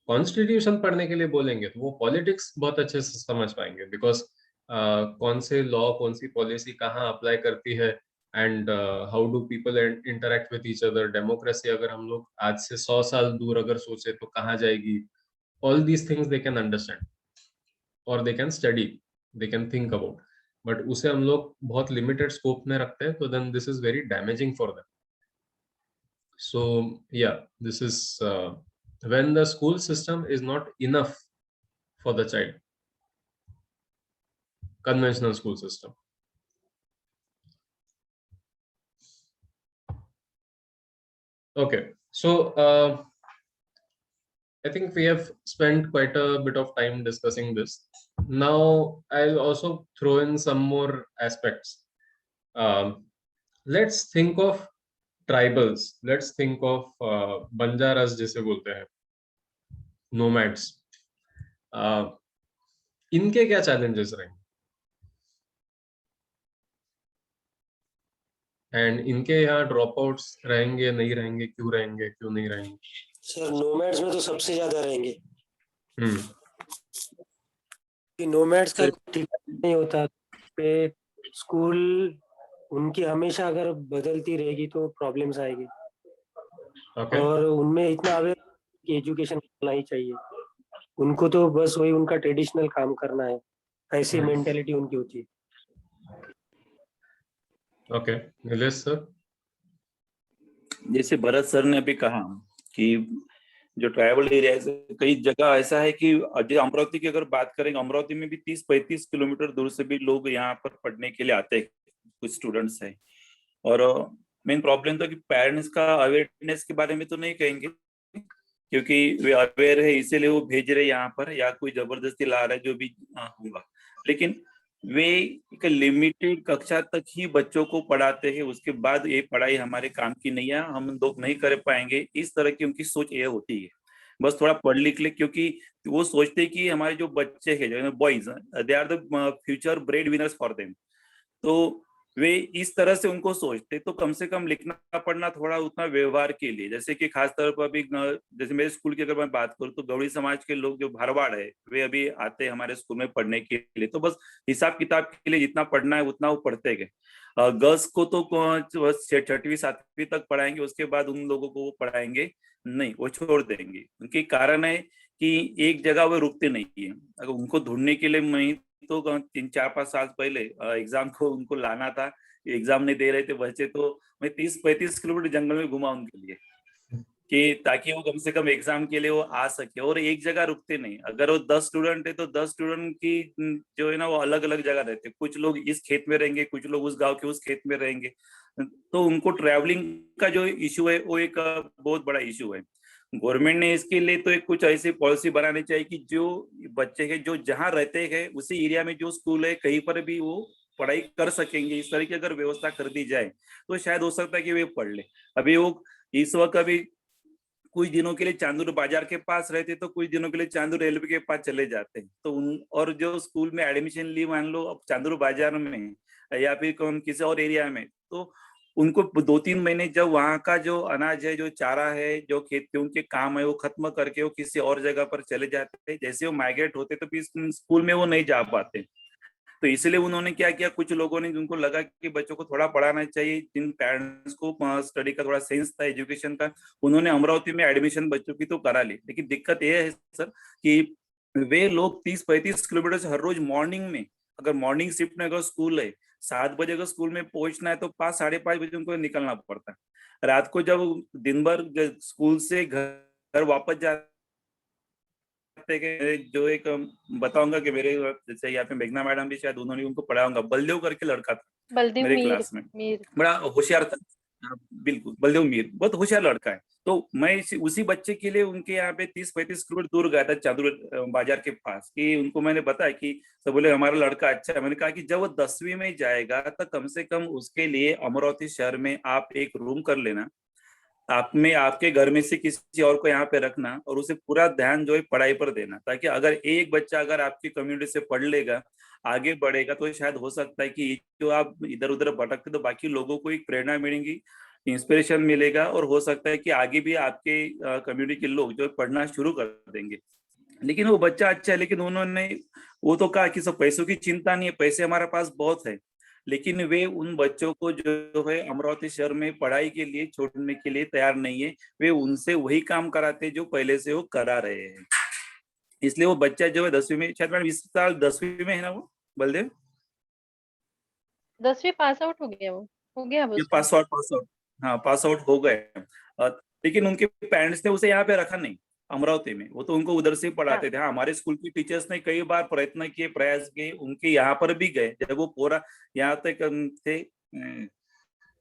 कॉन्स्टिट्यूशन पढ़ने के लिए बोलेंगे तो वो पॉलिटिक्स बहुत अच्छे से समझ पाएंगे बिकॉज कौन से लॉ, कौन सी पॉलिसी कहाँ अप्लाई करती है and how do people interact with each other. Democracy अगर हम लोग आज से 100 साल दूर अगर सोचे तो कहाँ जाएगी. All these things they can understand और they can study, they can think about. But उसे हम लोग बहुत लिमिटेड स्कोप में रखते हैं तो then this is very damaging for them. So yeah, this is when the school system is not enough for the child. Conventional school system. Okay, so I think we have spent quite a bit of time discussing this. Now I'll also throw in some more aspects. Let's think of tribals. Let's think of Banjaras जिसे बोलते हैं, nomads. इनके क्या challenges रहेंगे and इनके यहाँ drop outs रहेंगे नहीं रहेंगे, क्यों रहेंगे क्यों नहीं रहेंगे? सर नोमैड्स में तो सबसे ज्यादा रहेंगे हम्म. कि नोमैड्स का ठिकाना नहीं होता पे स्कूल उनकी हमेशा अगर बदलती रहेगी तो प्रॉब्लम्स आएगी. ओके. और उनमें इतना अवेयर कि एजुकेशन करना ही चाहिए. उनको तो बस वही उनका ट्रेडिशनल काम करना है, ऐसी मेंटेलिटी उनकी होती है. Okay, Nilesh sir. जैसे भरत सर ने अभी कहा कि जो ट्राइबल एरिया है कई जगह ऐसा है कि जो अमरावती की अगर बात करेंगे, अमरावती में भी 30-35 किलोमीटर दूर से भी लोग यहाँ पर पढ़ने के लिए आते हैं, कुछ स्टूडेंट्स हैं. और मेन प्रॉब्लम तो कि पेरेंट्स का अवेयरनेस के बारे में तो नहीं कहेंगे क्योंकि वे अवेयर है इसीलिए वो भेज रहे यहाँ पर, या कोई जबरदस्ती ला रहा है जो भी होगा. लेकिन वे एक लिमिटेड कक्षा तक ही बच्चों को पढ़ाते हैं, उसके बाद ये पढ़ाई हमारे काम की नहीं है, हम लोग नहीं कर पाएंगे, इस तरह की उनकी सोच ये होती है. बस थोड़ा पढ़ लिख ले, क्योंकि वो सोचते हैं कि हमारे जो बच्चे हैं जो boys, they are the future bread winners for them. तो वे इस तरह से उनको सोचते, तो कम से कम लिखना पढ़ना थोड़ा उतना व्यवहार के लिए, जैसे कि खास तौर पर अभी जैसे मेरे स्कूल की अगर मैं बात करूँ तो गौड़ी समाज के लोग जो भारवाड़ है वे अभी आते हैं हमारे स्कूल में पढ़ने के लिए. तो बस हिसाब किताब के लिए जितना पढ़ना है उतना वो पढ़ते गए. गर्ल्स को तो 6वीं-7वीं तक पढ़ाएंगे, उसके बाद उन लोगों को वो पढ़ाएंगे नहीं, वो छोड़ देंगे. उनके कारण है कि एक जगह वो रुकते नहीं है. अगर उनको ढूंढने के लिए मैं तो 3-4-5 साल पहले एग्जाम को उनको लाना था, एग्जाम नहीं दे रहे थे बच्चे, तो मैं 30-35 किलोमीटर जंगल में घुमा उनके लिए कि ताकि वो कम से कम एग्जाम के लिए वो आ सके. और एक जगह रुकते नहीं. अगर वो 10 स्टूडेंट है तो 10 स्टूडेंट की जो है ना वो अलग अलग जगह रहते. कुछ लोग इस खेत में रहेंगे, कुछ लोग उस गाँव के उस खेत में रहेंगे. तो उनको ट्रैवलिंग का जो इशू है वो एक बहुत बड़ा इशू है. गवर्नमेंट ने इसके लिए तो एक कुछ ऐसी पॉलिसी बनानी चाहिए कि जो बच्चे के जो जहाँ रहते हैं उसी एरिया में जो स्कूल है कहीं पर भी वो पढ़ाई कर सकेंगे, इस तरह की अगर व्यवस्था कर दी जाए तो शायद हो सकता है कि वे पढ़ ले। अभी वो इस वक्त अभी कुछ दिनों के लिए चांदूर बाजार के पास रहते तो कुछ दिनों के लिए चांदूर रेलवे के पास चले जाते हैं, तो और जो स्कूल में एडमिशन ली मान लो अब चांदूर बाजार में या फिर कौन किसी और एरिया में, तो उनको 2-3 महीने जब वहाँ का जो अनाज है, जो चारा है, जो खेती उनके काम है वो खत्म करके वो किसी और जगह पर चले जाते हैं। जैसे वो माइग्रेट होते तो फिर स्कूल में वो नहीं जा पाते। तो इसलिए उन्होंने क्या किया, कुछ लोगों ने जिनको लगा कि बच्चों को थोड़ा पढ़ाना चाहिए, जिन पेरेंट्स को स्टडी का थोड़ा सेंस था एजुकेशन का, उन्होंने अमरावती में एडमिशन बच्चों की तो करा ली। लेकिन दिक्कत यह है सर कि वे लोग 30-35 किलोमीटर से हर रोज मॉर्निंग में, अगर मॉर्निंग शिफ्ट में अगर स्कूल है 7 बजे अगर स्कूल में पहुंचना है तो 5-5:30 बजे उनको निकलना पड़ता है। रात को जब दिन भर स्कूल से घर वापस जाते जो एक बताऊंगा कि मेरे जैसे यहाँ पे मेघना मैडम भी शायद उन्होंने उनको पढ़ाऊंगा, बलदेव करके लड़का था बलदेव मेरे मीर, क्लास में, बड़ा होशियार था। हाँ, बिल्कुल बलदेव मीर बहुत होशियार लड़का है। तो मैं उसी बच्चे के लिए उनके यहाँ पे 30-35 किलोमीटर दूर गया था चांदूर बाजार के पास, कि उनको मैंने बताया कि सब बोले हमारा लड़का अच्छा है। मैंने कहा कि जब वो 10वीं में जाएगा तो कम से कम उसके लिए अमरावती शहर में आप एक रूम कर लेना, आप में आपके घर में से किसी और को यहाँ पे रखना और उसे पूरा ध्यान जो है पढ़ाई पर देना, ताकि अगर एक बच्चा अगर आपकी कम्युनिटी से पढ़ लेगा आगे बढ़ेगा तो शायद हो सकता है कि जो आप इधर उधर भटकते तो बाकी लोगों को एक प्रेरणा मिलेगी, इंस्पिरेशन मिलेगा और हो सकता है कि आगे भी आपके कम्युनिटी के लोग जो पढ़ना शुरू कर देंगे। लेकिन वो बच्चा अच्छा है, लेकिन उन्होंने वो तो कहा कि सब पैसों की चिंता नहीं है, पैसे हमारे पास बहुत है, लेकिन वे उन बच्चों को जो है अमरावती शहर में पढ़ाई के लिए छोड़ने के लिए तैयार नहीं है। वे उनसे वही काम कराते जो पहले से वो करा रहे हैं। इसलिए वो बच्चा जो है 10वीं में, शायद मैडम इस साल 10वीं में है ना वो बलदेव, 10वीं पास आउट हो गया, वो हो गया अब ये उसका। पास आउट, हाँ पास आउट हो गए। लेकिन उनके पेरेंट्स ने उसे यहाँ पे रखा नहीं अमरावती में, वो तो उनको उधर से ही पढ़ाते थे। हाँ, हमारे स्कूल के टीचर्स ने कई बार प्रयत्न किए, प्रयास किए, उनके यहाँ पर भी गए जब वो पूरा यहाँ तक थे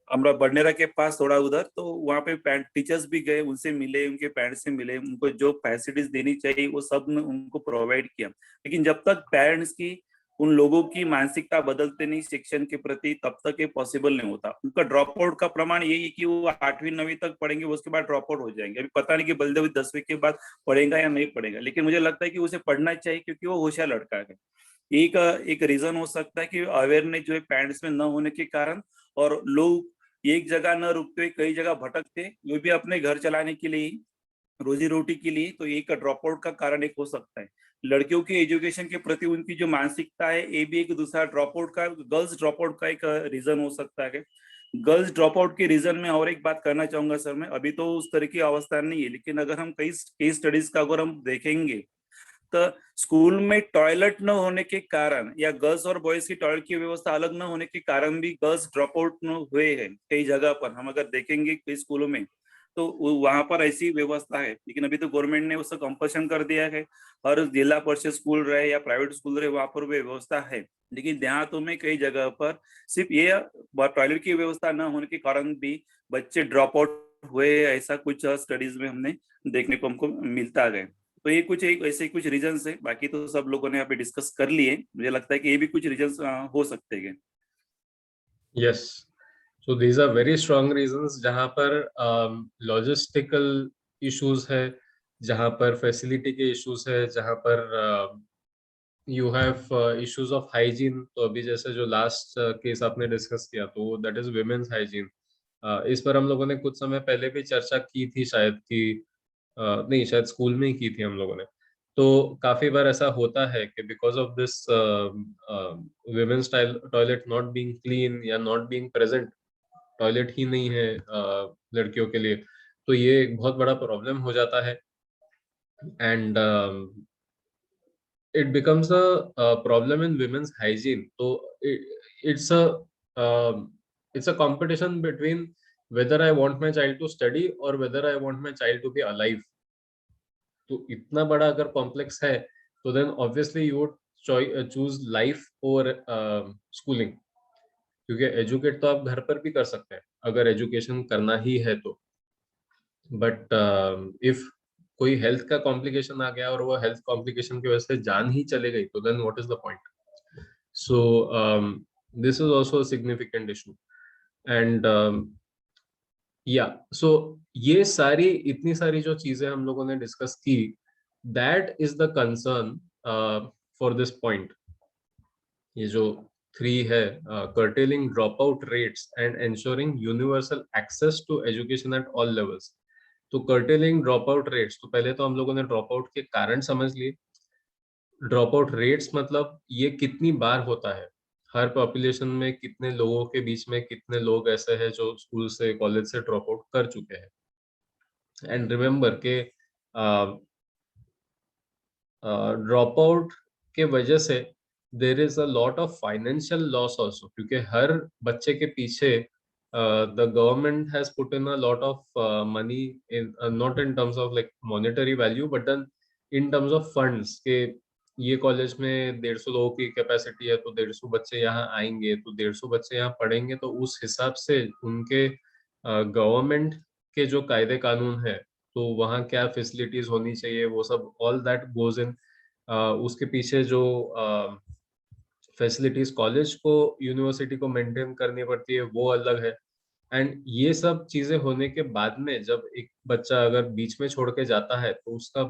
अमरा बडनेरा के पास थोड़ा उधर, तो वहाँ पे टीचर्स भी गए, उनसे मिले, उनके पेरेंट्स से मिले, उनको जो फैसिलिटीज देनी चाहिए वो सब ने उनको प्रोवाइड किया। लेकिन जब तक पेरेंट्स की उन लोगों की मानसिकता बदलते नहीं शिक्षण के प्रति, तब तक ये पॉसिबल नहीं होता। उनका ड्रॉप आउट का प्रमाण यही है कि वो 8वीं-9वीं तक पढ़ेंगे, उसके बाद ड्रॉप आउट हो जाएंगे। अभी पता नहीं कि बलदेव 10वीं के बाद पढ़ेगा या नहीं पढ़ेगा, लेकिन मुझे लगता है कि उसे पढ़ना चाहिए क्योंकि वो होशियार लड़का है। एक रीजन हो सकता है कि अवेयरनेस जो है पेरेंट्स में न होने के कारण, और लोग एक जगह न रुकते कई जगह भटकते, वो भी अपने घर चलाने के लिए, रोजी रोटी के लिए, तो एक ड्रॉप आउट का कारण एक हो सकता है। लड़कियों की एजुकेशन के प्रति उनकी जो मानसिकता है ये भी एक दूसरा ड्रॉप आउट का, गर्ल्स ड्रॉप आउट का एक रीजन हो सकता है। गर्ल्स ड्रॉप आउट के रीजन में और एक बात करना चाहूंगा सर मैं, अभी तो उस तरह की अवस्था नहीं है, लेकिन अगर हम कई केस स्टडीज का अगर हम देखेंगे तो स्कूल में टॉयलेट न होने के कारण या गर्ल्स और बॉयज की टॉयलेट की व्यवस्था अलग न होने के कारण भी गर्ल्स ड्रॉप आउट हुए हैं कई जगह पर। हम अगर देखेंगे कई स्कूलों में तो वहां पर ऐसी व्यवस्था है, लेकिन अभी तो गवर्नमेंट ने उसका कंपल्सन कर दिया है, हर जिला परिषद स्कूल रहे या प्राइवेट स्कूल रहे वहां पर व्यवस्था है। लेकिन देहातों में कई जगह पर सिर्फ ये टॉयलेट की व्यवस्था न होने के कारण भी बच्चे ड्रॉप आउट हुए, ऐसा कुछ स्टडीज में हमने देखने को हमको मिलता है। तो ये कुछ एक ऐसे कुछ रीजंस है, बाकी तो सब लोगों ने यहाँ पे डिस्कस कर लिए, मुझे लगता है कि ये भी कुछ रीजंस हो सकते हैं। Yes, so these are very strong reasons, जहाँ पर लॉजिस्टिकल इश्यूज है, जहाँ पर फैसिलिटी के इश्यूज है, जहाँ पर you have issues of hygiene. तो अभी जैसे जो लास्ट केस आपने डिस्कस किया तो दैट इज विमेन्स हाइजीन। इस पर हम लोगों ने कुछ समय पहले भी चर्चा की थी शायद, कि नहीं शायद स्कूल में ही की थी हम लोगों ने। तो काफी बार ऐसा होता है कि because of this women's toilet not being clean या नॉट बीइंग प्रेजेंट, टॉयलेट ही नहीं है लड़कियों के लिए, तो ये एक बहुत बड़ा प्रॉब्लम हो जाता है। And it becomes a problem in women's hygiene. So it's a it's a competition between whether I want my child to study or whether I want my child to be alive. तो इतना बड़ा अगर complex है तो then obviously you would choose life over schooling, क्योंकि educate तो आप घर पर भी कर सकते हैं अगर एजुकेशन करना ही है तो। बट इफ कोई हेल्थ का कॉम्प्लिकेशन आ गया और वो हेल्थ कॉम्प्लिकेशन की वजह से जान ही चले गई, तो then what is the point? So this is also a significant issue and yeah so ये सारी इतनी सारी जो चीजें हम लोगों ने डिस्कस की, that is the concern for this point. ये जो 3 है, curtailing dropout rates and ensuring universal access to education at all levels। तो curtailing dropout rates, तो पहले तो हम लोगों ने dropout के कारण समझ लिए। dropout rates मतलब ये कितनी बार होता है, हर पॉपुलेशन में कितने लोगों के बीच में कितने लोग ऐसे हैं जो स्कूल से कॉलेज से ड्रॉप आउट कर चुके हैं। एंड रिमेम्बर के ड्रॉप आउट के वजह से there is a lot of financial loss also, क्योंकि हर बच्चे के पीछे the government has put in a lot of money, in not in terms of like monetary value but then in terms of funds के ये college में 150 लोगों की कैपेसिटी है तो 150 बच्चे यहाँ आएंगे, तो 150 बच्चे यहाँ पढ़ेंगे, तो उस हिसाब से उनके गवर्नमेंट के जो कायदे कानून है, तो वहाँ क्या फैसिलिटीज होनी चाहिए, वो सब ऑल दैट गोज इन। उसके पीछे जो फैसिलिटीज कॉलेज को यूनिवर्सिटी को मेंटेन करनी पड़ती है वो अलग है। एंड ये सब चीजें होने के बाद में जब एक बच्चा अगर बीच में छोड़ के जाता है तो उसका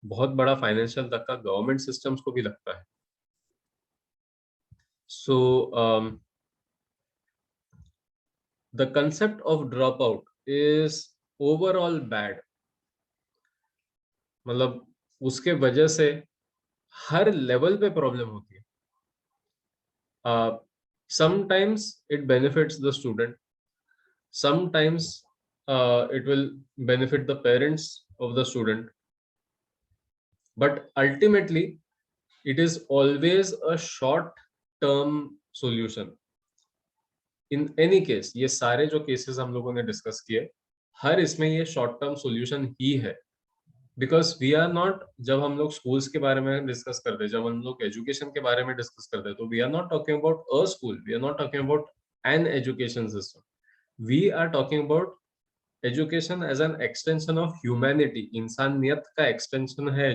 बहुत बड़ा फाइनेंशियल धक्का गवर्नमेंट सिस्टम्स को भी लगता है। So the concept of drop out is overall bad, मतलब उसके वजह से हर लेवल पे प्रॉब्लम होती है। Sometimes it benefits the student, sometimes it will benefit the parents of the student, but ultimately it is always a short term solution in any case। ये सारे जो केसेस हम लोगों ने डिस्कस किए, हर इसमें ये शॉर्ट टर्म सॉल्यूशन ही है, बिकॉज वी आर नॉट, जब हम लोग स्कूल्स के बारे में डिस्कस करते हैं, जब हम लोग एजुकेशन के बारे में डिस्कस करते हैं, तो we are not talking about a school, we are not talking about an education system, we are talking about education as an extension of humanity. इंसानियत का एक्सटेंशन है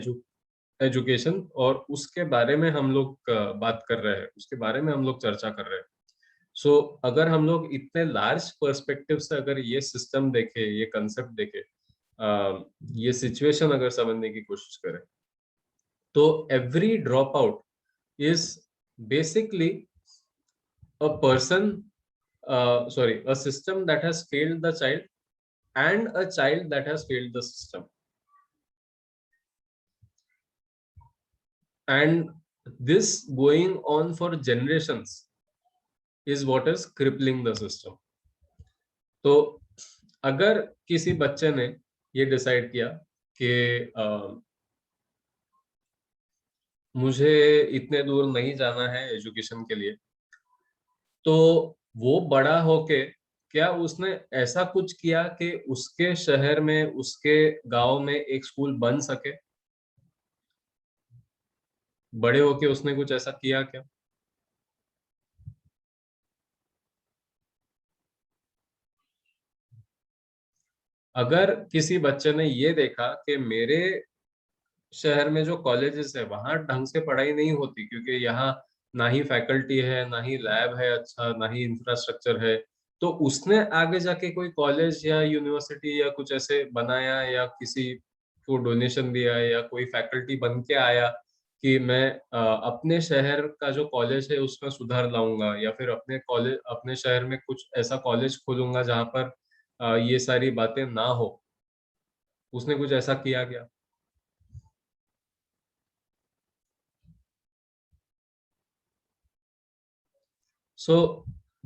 एजुकेशन, और उसके बारे में हम लोग बात कर रहे हैं, उसके बारे में हम लोग चर्चा कर रहे हैं। सो अगर हम लोग इतने लार्ज पर्सपेक्टिव से अगर ये सिस्टम देखे, ये कंसेप्ट देखे, ये सिचुएशन अगर समझने की कोशिश करें, तो every drop out is basically a person, sorry, a system that has failed the child and a child that has failed the system, and this going on for generations is what is crippling the system। तो अगर किसी बच्चे ने ये decide किया कि मुझे इतने दूर नहीं जाना है एजुकेशन के लिए, तो वो बड़ा होके क्या उसने ऐसा कुछ किया कि उसके शहर में, उसके गांव में एक स्कूल बन सके? बड़े होके उसने कुछ ऐसा किया क्या? अगर किसी बच्चे ने ये देखा कि मेरे शहर में जो कॉलेजेस है वहां ढंग से पढ़ाई नहीं होती, क्योंकि यहाँ ना ही फैकल्टी है, ना ही लैब है अच्छा, ना ही इंफ्रास्ट्रक्चर है, तो उसने आगे जाके कोई कॉलेज या यूनिवर्सिटी या कुछ ऐसे बनाया, या किसी को डोनेशन दिया, या कोई फैकल्टी बन के आया कि मैं अपने शहर का जो कॉलेज है उसमें सुधार लाऊंगा, या फिर अपने कॉलेज, अपने शहर में कुछ ऐसा कॉलेज खोलूंगा जहां पर ये सारी बातें ना हो। उसने कुछ ऐसा किया क्या? So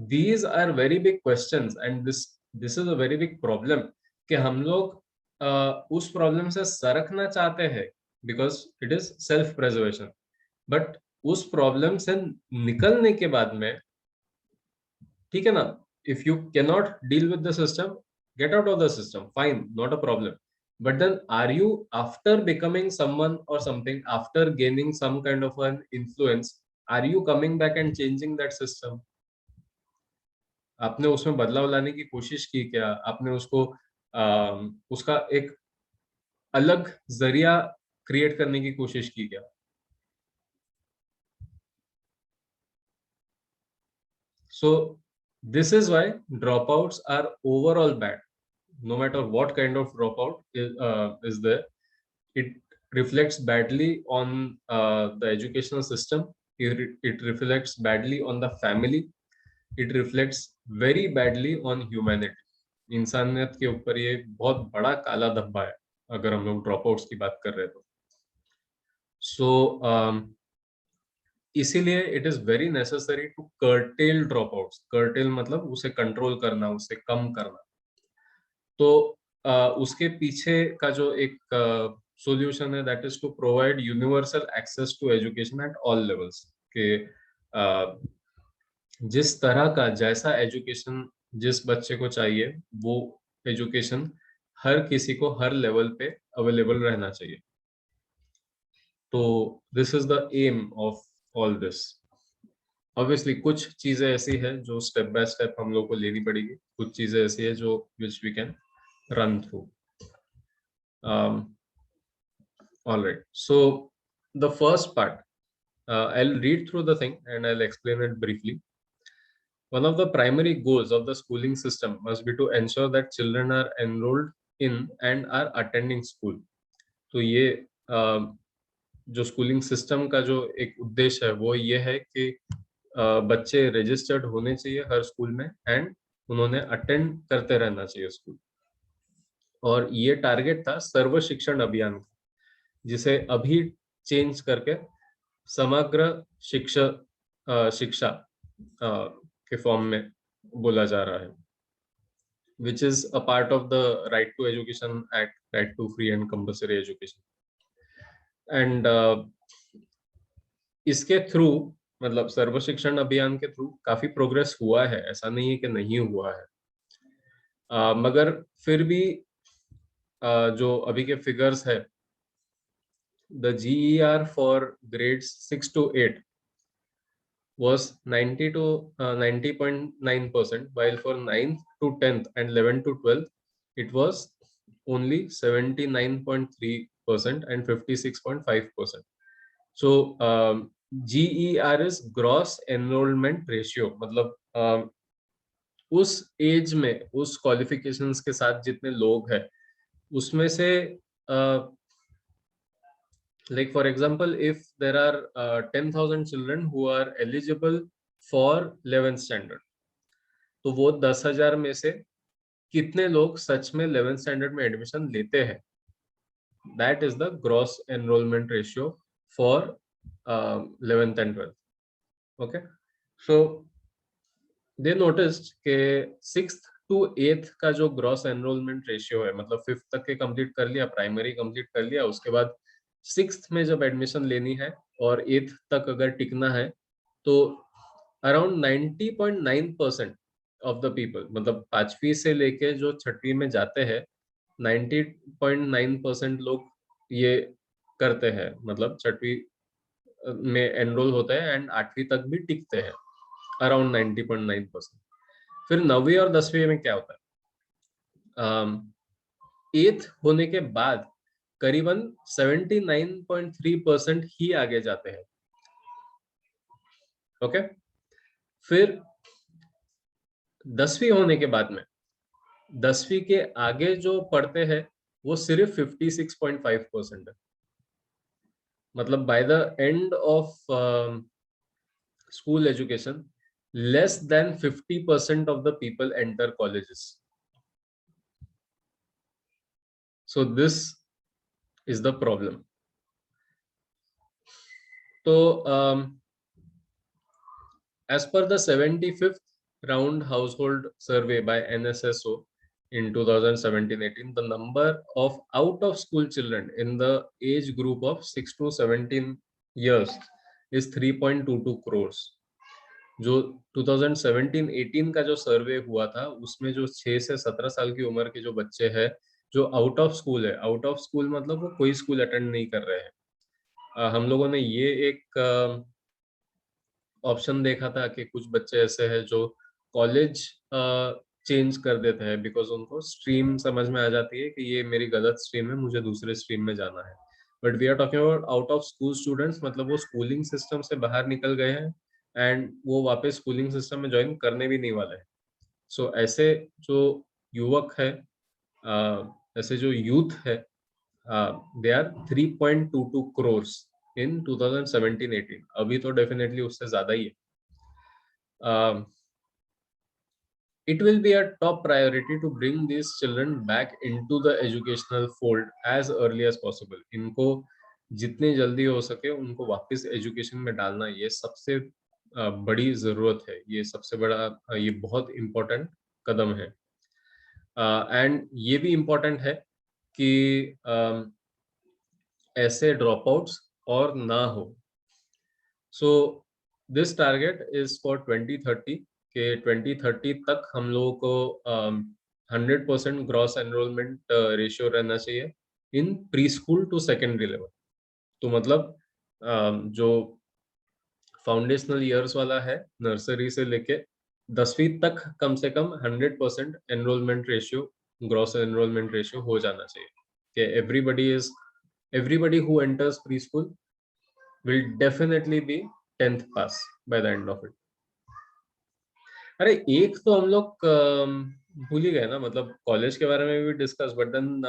these are very big questions and this is a very big problem कि हम लोग उस प्रॉब्लम से सरकना चाहते हैं because it is self preservation, but उस प्रॉब्लम से निकलने के बाद में, ठीक है ना, if you cannot deal with the system, get out of the system, fine, not a problem, but then are you, after becoming someone or something, after gaining some kind of an influence, are you coming back and changing that system? आपने उसमें बदलाव लाने की कोशिश की क्या? आपने उसको उसका एक अलग जरिया क्रिएट करने की कोशिश की क्या? So this is why dropouts are overall bad. No matter what kind of dropout is there, it reflects badly on the educational system. It reflects badly on the family. It reflects very badly on humanity. इंसानियत के ऊपर ये बहुत बड़ा काला धब्बा है अगर हम लोग ड्रॉपआउट्स की बात कर रहे हैं तो. सो इसीलिए it is very necessary to curtail dropouts. Curtail मतलब उसे कंट्रोल करना, उसे कम करना. तो उसके पीछे का जो एक सॉल्यूशन है that is to provide universal access to education at all levels. के जिस तरह का जैसा एजुकेशन जिस बच्चे को चाहिए वो एजुकेशन हर किसी को हर लेवल पे अवेलेबल रहना चाहिए. तो this is the aim of all this. Obviously कुछ चीजें ऐसी है जो स्टेप बाय स्टेप हम लोग को लेनी पड़ेगी, कुछ चीजें ऐसी है जो which we can run through. All right, so the first part, I'll read through the thing and I'll explain it briefly. One of the primary goals of the schooling system must be to ensure that children are enrolled in and are attending school. तो ये जो schooling system का जो एक उद्देश्य है वो ये है कि बच्चे रजिस्टर्ड होने चाहिए हर स्कूल में एंड उन्होंने अटेंड करते रहना चाहिए स्कूल. और ये टारगेट था सर्व शिक्षण अभियान का, जिसे अभी चेंज करके समग्र शिक्षा के फॉर्म में बोला जा रहा है, which is a part of the right to education act, right to free and compulsory education. And इसके थ्रू मतलब सर्व शिक्षण अभियान के थ्रू काफी प्रोग्रेस हुआ है, ऐसा नहीं है कि नहीं हुआ है. मगर फिर भी जो अभी के फिगर्स है, the GER for grades 6 to 8 was 90 to 90.9%, while for 9th to 10th and 11th to 12th it was only 79.3% and 56.5%. So GER is gross enrollment ratio. मतलब उस एज में उस क्वालिफिकेशंस के साथ जितने लोग हैं उसमें से like for example if there are 10,000 children who are eligible for 11th standard, तो वो 10,000 में से कितने लोग सच में 11th standard में एडमिशन लेते हैं, that is the gross enrollment ratio for 11th and 12th. Okay, so they noticed के 6th to 8th का जो ग्रॉस एनरोलमेंट रेशियो है, मतलब 5th तक के कंप्लीट कर लिया, प्राइमरी कंप्लीट कर लिया, उसके बाद 6th में जब एडमिशन लेनी है और 8th तक अगर टिकना है तो अराउंड 90.9% ऑफ द पीपल, मतलब 5वीं से लेके जो 6वीं में जाते हैं 90.9% लोग ये करते हैं, मतलब 6वीं में एनरोल होते हैं एंड 8वीं तक भी टिकते हैं, अराउंड 90.9%. फिर 9वीं और 10वीं में क्या होता है, 8th होने के बाद करीबन 79.3% ही आगे जाते हैं. ओके, फिर 10वीं होने के बाद में 10वीं के आगे जो पढ़ते हैं वो सिर्फ 56.5% है. मतलब by the end of school education less than 50% of the people enter colleges. So this is the problem. So as per the 75th round household survey by NSSO in 2017-18, the number of out of school children in the age group of 6 to 17 years is 3.22 crores. जो 2017-18 का जो सर्वे हुआ था उसमें जो 6 से 17 साल की उम्र के जो बच्चे हैं जो आउट ऑफ स्कूल है, आउट ऑफ स्कूल मतलब वो कोई स्कूल अटेंड नहीं कर रहे हैं. हम लोगों ने ये एक ऑप्शन देखा था कि कुछ बच्चे ऐसे हैं जो कॉलेज चेंज कर देते हैं बिकॉज उनको स्ट्रीम समझ में आ जाती है कि ये मेरी गलत स्ट्रीम है, मुझे दूसरे स्ट्रीम में जाना है। But we are talking about out of school students, मतलब वो स्कूलिंग सिस्टम से बाहर निकल गए हैं एंड वो वापस स्कूलिंग सिस्टम में ज्वाइन करने भी नहीं वाले हैं। सो ऐसे जो युवक है, ऐसे जो यूथ है, दे आर 3.22 crores इन 2017-18। अभी तो डेफिनेटली उससे ज्यादा ही है। It will be a top priority to bring these children back into the educational fold as early as possible. इनको जितने जल्दी हो सके उनको वापस एजुकेशन में डालना, ये सबसे बड़ी जरूरत है, ये सबसे बड़ा ये बहुत इम्पोर्टेंट कदम है। एंड ये भी इम्पोर्टेंट है कि ऐसे ड्रॉप आउट्स और ना हो। So this target is for 2030 के 2030 तक हम लोगों को 100% ग्रॉस एनरोलमेंट रेशियो रहना चाहिए in pre school to secondary level. तो मतलब जो फाउंडेशनल ईयर्स वाला है, नर्सरी से लेके 10वीं तक कम से कम 100% enrolment ratio, gross enrolment ratio हो जाना चाहिए कि everybody who enters preschool will definitely be 10th pass by the end of it. अरे एक तो हम लोग भूल ही गए ना, मतलब कॉलेज के बारे में भी discuss, but then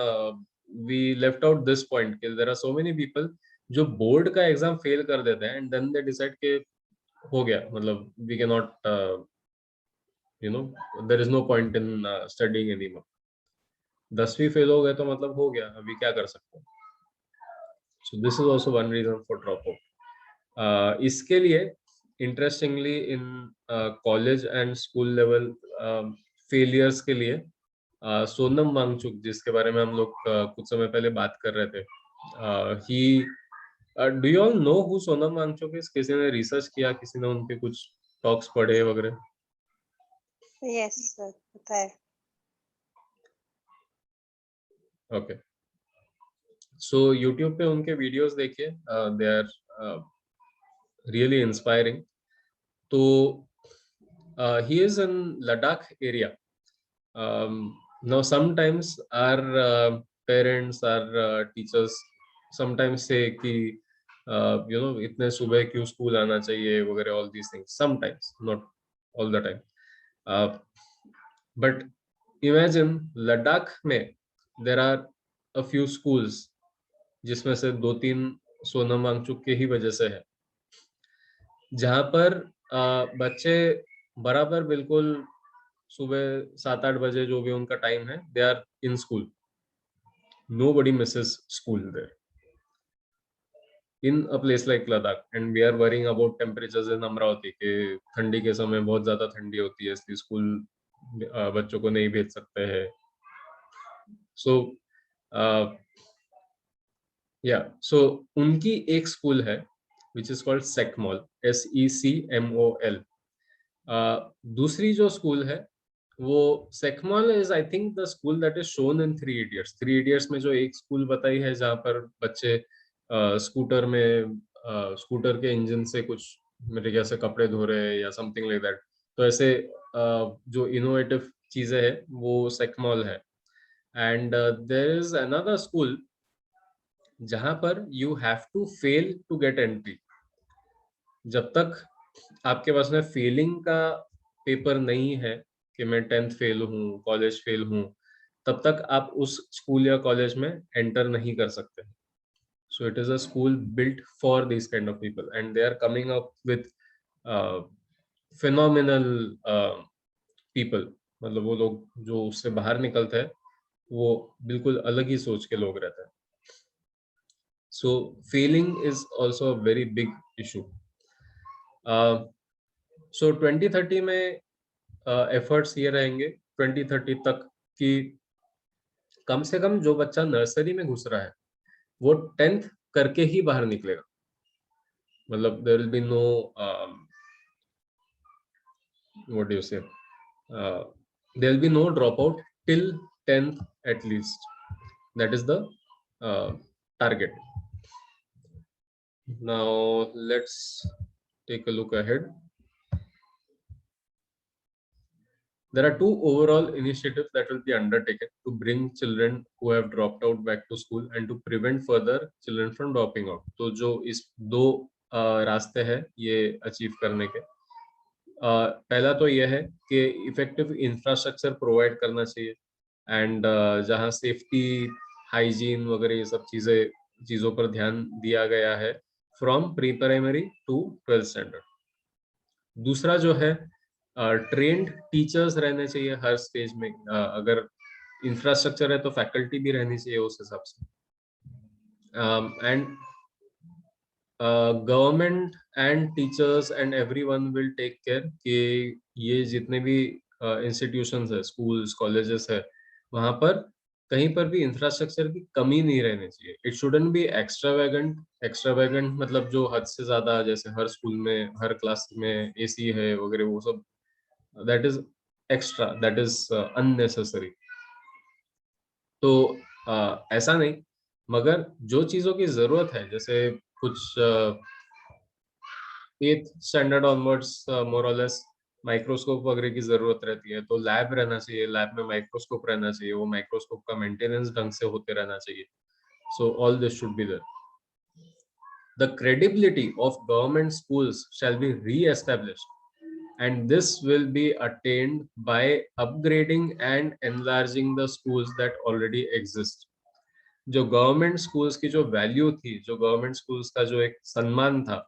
we left out this point कि there are so many people जो बोर्ड का एग्जाम फेल कर देते हैं एंड देन दे डिसाइड के हो गया, मतलब we can not there is no point in studying anymore. 10वीं फेल हो गए तो मतलब हो गया, अभी क्या कर सकते हैं। So this is also one reason for drop out. इसके लिए interestingly in college and school level failures के लिए सोनम वांगचुक, जिसके बारे में हम लोग कुछ समय पहले बात कर रहे थे, he do you all know who Sonam Wangchuk is? किसी ने रिसर्च किया, किसी ने उनके कुछ टॉक्स पढ़े वगैरह? यस सर, पता है। ओके, सो यूट्यूब पे उनके वीडियोस देखिए, दे आर रियली इंस्पायरिंग। तो he is in Ladakh area. Now sometimes our parents, our teachers sometimes say कि इतने सुबह क्यों स्कूल आना चाहिए वगैरह, all these things, sometimes, not all the time. But imagine Ladakh में there are a few schools जिसमें से 2-3 सोनम वांगचुक के ही वजह से है, जहाँ पर बच्चे बराबर बिल्कुल सुबह 7-8 बजे जो भी उनका टाइम है, they are in school, nobody misses school there in a place like Ladakh. And we are worrying about temperatures in Amravati के ठंडी के समय बहुत ज्यादा ठंडी होती है, इसलिए स्कूल बच्चों को नहीं भेज सकते हैं। सो सो उनकी एक स्कूल है which is called SECMOL, SECMOL। दूसरी जो स्कूल है वो SECMOL is I think the school that is shown in 3 Idiots। 3 Idiots में जो एक स्कूल बताई है जहाँ पर बच्चे स्कूटर में स्कूटर के इंजन से कुछ मेरे ख्याल से कपड़े धो रहे हैं या समथिंग लाइक दैट। तो ऐसे जो इनोवेटिव चीजें हैं वो SECMOL है। And there is another school जहाँ पर you have to fail to get entry. जब तक आपके पास में फेलिंग का पेपर नहीं है कि मैं 10th फेल हूँ, कॉलेज फेल हूँ, तब तक आप उस स्कूल या कॉलेज में एंटर नहीं कर सकते। So it is a school built for this kind of people and they are coming up with phenomenal people. मतलब वो लोग जो उससे बाहर निकलते हैं वो बिल्कुल अलग ही सोच के लोग रहते हैं। So failing is also a very big issue. So 2030 में एफर्ट्स ये रहेंगे 2030 तक कि कम से कम जो बच्चा नर्सरी में घुस रहा है वो 10th करके ही बाहर निकलेगा। मतलब there will be no what do you say, there will be no drop out till 10th at least. That is the target. Now let's take a look ahead. There are two overall initiatives that will be undertaken to bring children who have dropped out back to school and to prevent further children from dropping out. तो जो इस दो रास्ते हैं ये achieve करने के, पहला तो ये है कि इफेक्टिव इंफ्रास्ट्रक्चर प्रोवाइड करना चाहिए, एंड जहाँ सेफ्टी हाइजीन वगैरह ये सब चीज़ों पर ध्यान दिया गया है from pre primary to 12th standard. दूसरा जो है ट्रेन्ड टीचर्स रहने चाहिए हर स्टेज में, अगर इंफ्रास्ट्रक्चर है तो फैकल्टी भी रहनी चाहिए उस हिसाब से, and government and teachers and everyone will take care कि ये जितने भी इंस्टीट्यूशंस है, स्कूल्स, कॉलेजेस है, वहां पर कहीं पर भी इंफ्रास्ट्रक्चर की कमी नहीं रहनी चाहिए। इट शुडंट बी एक्स्ट्रावेगेंट मतलब जो हद से ज्यादा, जैसे हर स्कूल में हर क्लास में एसी है वगैरह, वो सब that is extra, that is unnecessary. तो ऐसा नहीं, मगर जो चीजों की जरूरत है, जैसे कुछ 8th स्टैंडर्ड ऑनवर्ड्स मोर और लेस माइक्रोस्कोप वगैरह की जरूरत रहती है, तो लैब रहना चाहिए, लैब में माइक्रोस्कोप रहना चाहिए, वो माइक्रोस्कोप का मेंटेनेंस ढंग से होते रहना चाहिए। So all this should be there. The credibility of government schools shall be re-established, and this will be attained by upgrading and enlarging the schools that already exist. जो गवर्नमेंट स्कूल्स की जो value थी, जो government schools का जो एक सम्मान था,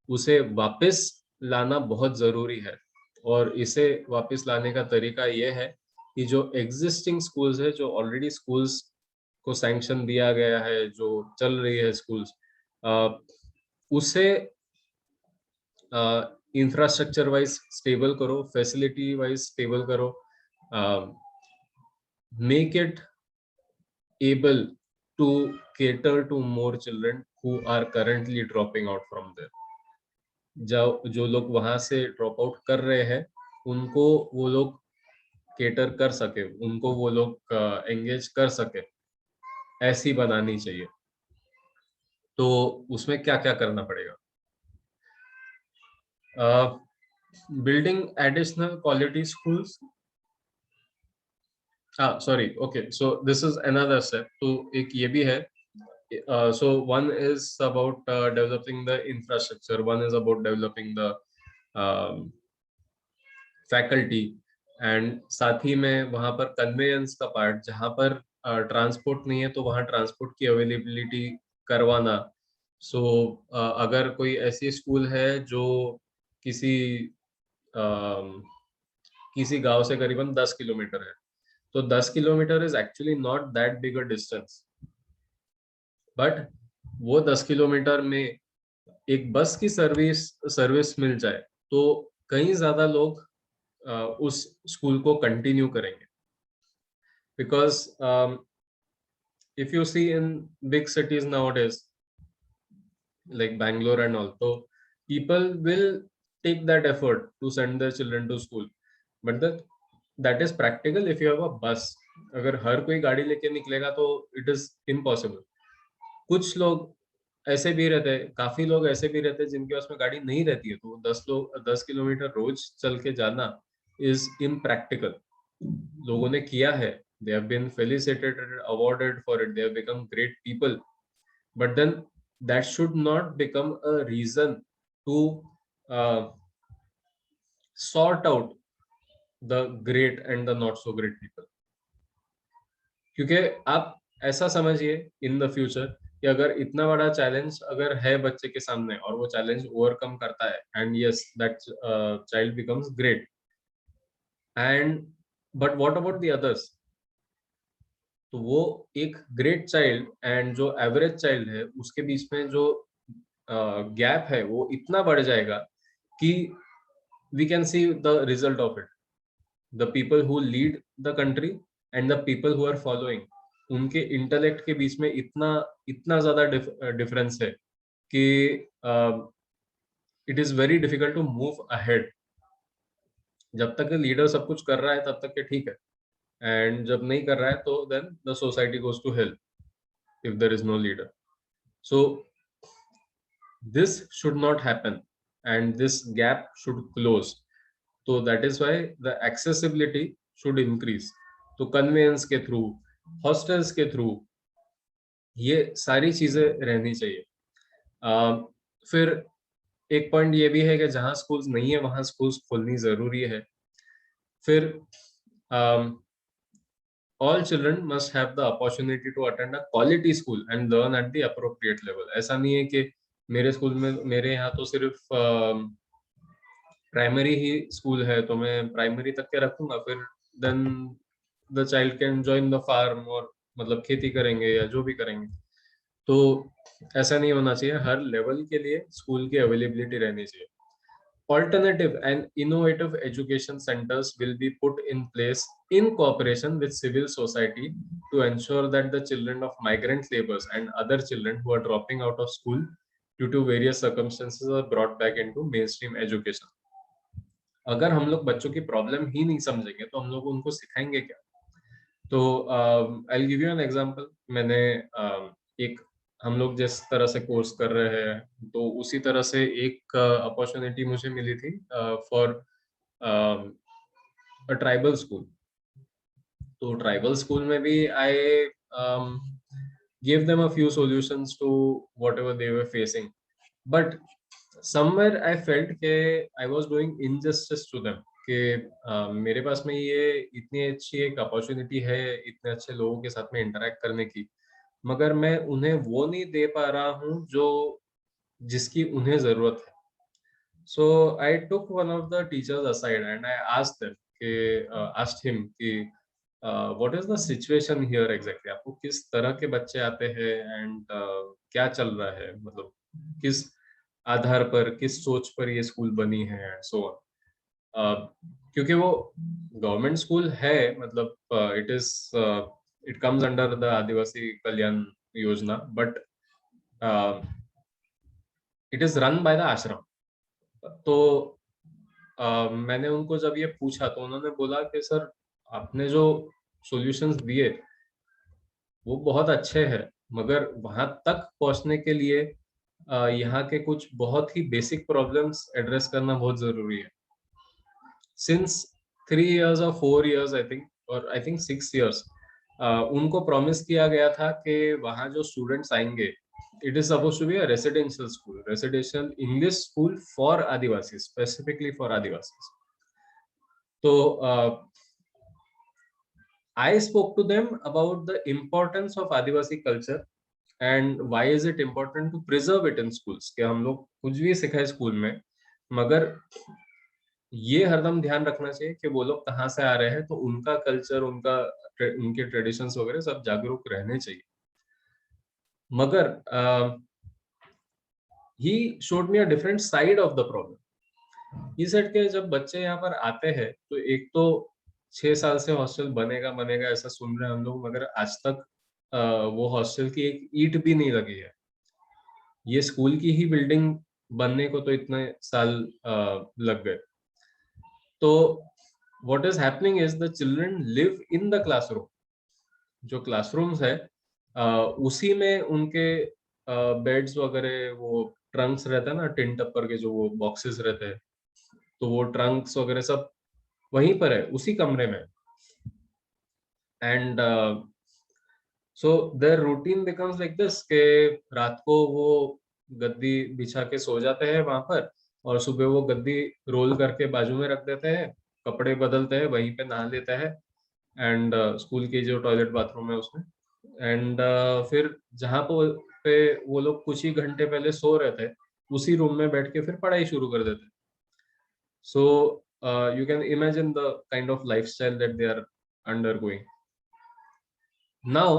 उसे वापस लाना बहुत जरूरी है। और इसे वापस लाने का तरीका ये है कि जो एग्जिस्टिंग स्कूल्स है, जो ऑलरेडी स्कूल्स को सैंक्शन दिया गया है, जो चल रही है स्कूल्स, उसे इंफ्रास्ट्रक्चर वाइज स्टेबल करो, फैसिलिटी वाइज स्टेबल करो, make it able to cater to more children who are currently dropping out from there. जो लोग वहां से ड्रॉप आउट कर रहे हैं, उनको वो लोग केटर कर सके, उनको वो लोग एंगेज कर सके, ऐसी बनानी चाहिए। तो उसमें क्या क्या करना पड़ेगा? Building additional quality schools, sorry, okay, so this is another step. तो एक ये भी है, so one is about developing the infrastructure, one is about developing the faculty, and साथ ही में वहाँ पर कन्वेयंस का पार्ट, जहाँ पर ट्रांसपोर्ट नहीं है तो वहाँ ट्रांसपोर्ट की अवेलेबिलिटी करवाना। सो अगर कोई ऐसी स्कूल है जो किसी गांव से करीबन 10 किलोमीटर है, तो 10 kilometre is actually not that big a distance, but वो 10 किलोमीटर में एक बस की सर्विस मिल जाए तो कहीं ज्यादा लोग उस स्कूल को कंटिन्यू करेंगे। Because if you see in big cities nowadays like Bangalore and all, so people will take that effort to send their children to school, but that is practical if you have a bus. अगर हर कोई गाड़ी लेके निकलेगा तो it is impossible. कुछ लोग ऐसे भी रहते हैं, काफी लोग ऐसे भी रहते हैं जिनके पास में गाड़ी नहीं रहती है, तो 10 किलोमीटर रोज चल के जाना is impractical. लोगों ने किया है, they have been felicitated, awarded for it, they have become great people, but then that should not become a reason to sort out the great and the not so great people. क्योंकि आप ऐसा समझिए इन the future कि अगर इतना बड़ा challenge अगर है बच्चे के सामने और वो चैलेंज ओवरकम करता है, and yes that child becomes great, and but what about the others? तो वो एक ग्रेट चाइल्ड एंड जो एवरेज चाइल्ड है उसके बीच में जो गैप है वो इतना बढ़ जाएगा कि we can see the result of it. The people who lead the country and the people who are following, उनके इंटेलेक्ट के बीच में इतना ज्यादा डिफरेंस है कि it is very difficult to move ahead. जब तक लीडर सब कुछ कर रहा है तब तक के ठीक है, and जब नहीं कर रहा है तो then the society goes to hell if there is no leader. So this should not happen and this gap should close. तो that is why the accessibility should increase. तो कन्वेंस के थ्रू, हॉस्टल्स के through, ये सारी चीजें रहनी चाहिए। फिर एक पॉइंट ये भी है कि जहां स्कूल्स नहीं है वहां स्कूल्स खोलनी जरूरी है। फिर all children must have the opportunity to attend a quality school and learn at the appropriate level। ऐसा नहीं है कि मेरे स्कूल में, मेरे यहाँ तो सिर्फ प्राइमरी ही स्कूल है तो मैं प्राइमरी तक के रखूंगा, फिर then the child can join the farm और मतलब खेती करेंगे या जो भी करेंगे। तो ऐसा नहीं होना चाहिए, हर लेवल के लिए स्कूल की अवेलेबिलिटी रहनी चाहिए। Alternative and innovative education centers will be put in place in cooperation with civil society to ensure that the children of migrant laborers and other children who are dropping out of school due to various circumstances are brought back into mainstream education। अगर हम लोग बच्चों की problem ही नहीं समझेंगे तो हम लोग उनको सिखाएंगे क्या? तो I'll give you an example। मैंने एक, हम लोग जिस तरह से कोर्स कर रहे हैं तो उसी तरह से एक अपॉर्चुनिटी मुझे मिली थी फॉर अ ट्राइबल स्कूल। तो ट्राइबल स्कूल में भी I give them a few solutions to whatever they were facing, but somewhere I felt के I was doing injustice to them कि मेरे पास में ये इतनी अच्छी एक अपॉर्चुनिटी है इतने अच्छे लोगों के साथ में इंटरेक्ट करने की, मगर मैं उन्हें वो नहीं दे पा रहा हूँ जो जिसकी उन्हें जरूरत है। So I took one of the teachers aside and I asked him कि what is the situation here exactly, आपको किस तरह के बच्चे आते हैं एंड क्या चल रहा है, मतलब किस आधार पर, किस सोच पर ये स्कूल बनी है एंड सो ऑन। क्योंकि वो गवर्नमेंट स्कूल है, मतलब it comes under the Adivasi Kalyan Yojana, but it is run by the ashram। तो मैंने उनको जब ये पूछा तो उन्होंने बोला कि सर आपने जो सॉल्यूशंस दिए वो बहुत अच्छे हैं, मगर वहां तक पहुंचने के लिए यहाँ के कुछ बहुत ही बेसिक प्रॉब्लम्स एड्रेस करना बहुत जरूरी है। Since 3 years or 4 years I think, और आई थिंक 6 years उनको प्रॉमिस किया गया था कि वहां जो स्टूडेंट्स आएंगे, it is suppose to be a residential school, residential English school for adivasi, specifically for adivasi. तो I spoke to them about the importance of adivasi culture and why is it important to preserve it in schools. कि हम लोग कुछ भी सिखाए school में, मगर ये हरदम ध्यान रखना चाहिए कि वो लोग कहाँ से आ रहे हैं, तो उनका कल्चर, उनके ट्रेडिशंस वगैरह सब जागरूक रहने चाहिए। मगर he showed me a different side of the problem. He said के जब बच्चे यहाँ पर आते हैं तो एक तो 6 साल से हॉस्टल बनेगा ऐसा सुन रहे हैं हम लोग, मगर आज तक वो हॉस्टल की एक ईंट भी नहीं लगी है। ये स्कूल की ही बिल्डिंग बनने को तो इतने साल लग गए। तो what is happening is the children live in the classroom। जो क्लासरूम्स है उसी में उनके बेड्स वगैरह, वो ट्रंक्स रहता है ना, टिन टप्पर के जो वो बॉक्सेस रहते हैं, तो वो ट्रंक्स वगैरह सब वहीं पर है उसी कमरे में। And so their routine becomes like this के रात को वो गद्दी बिछा के सो जाते हैं वहां पर, और सुबह वो गद्दी रोल करके बाजू में रख देते हैं, कपड़े बदलते हैं, वहीं पे नहा लेते हैं एंड स्कूल के जो टॉयलेट बाथरूम है उसमें, एंड फिर जहाँ पे वो लोग कुछ ही घंटे पहले सो रहे थे उसी रूम में बैठ के फिर पढ़ाई शुरू कर देते। So you can imagine the kind of lifestyle that they are undergoing now.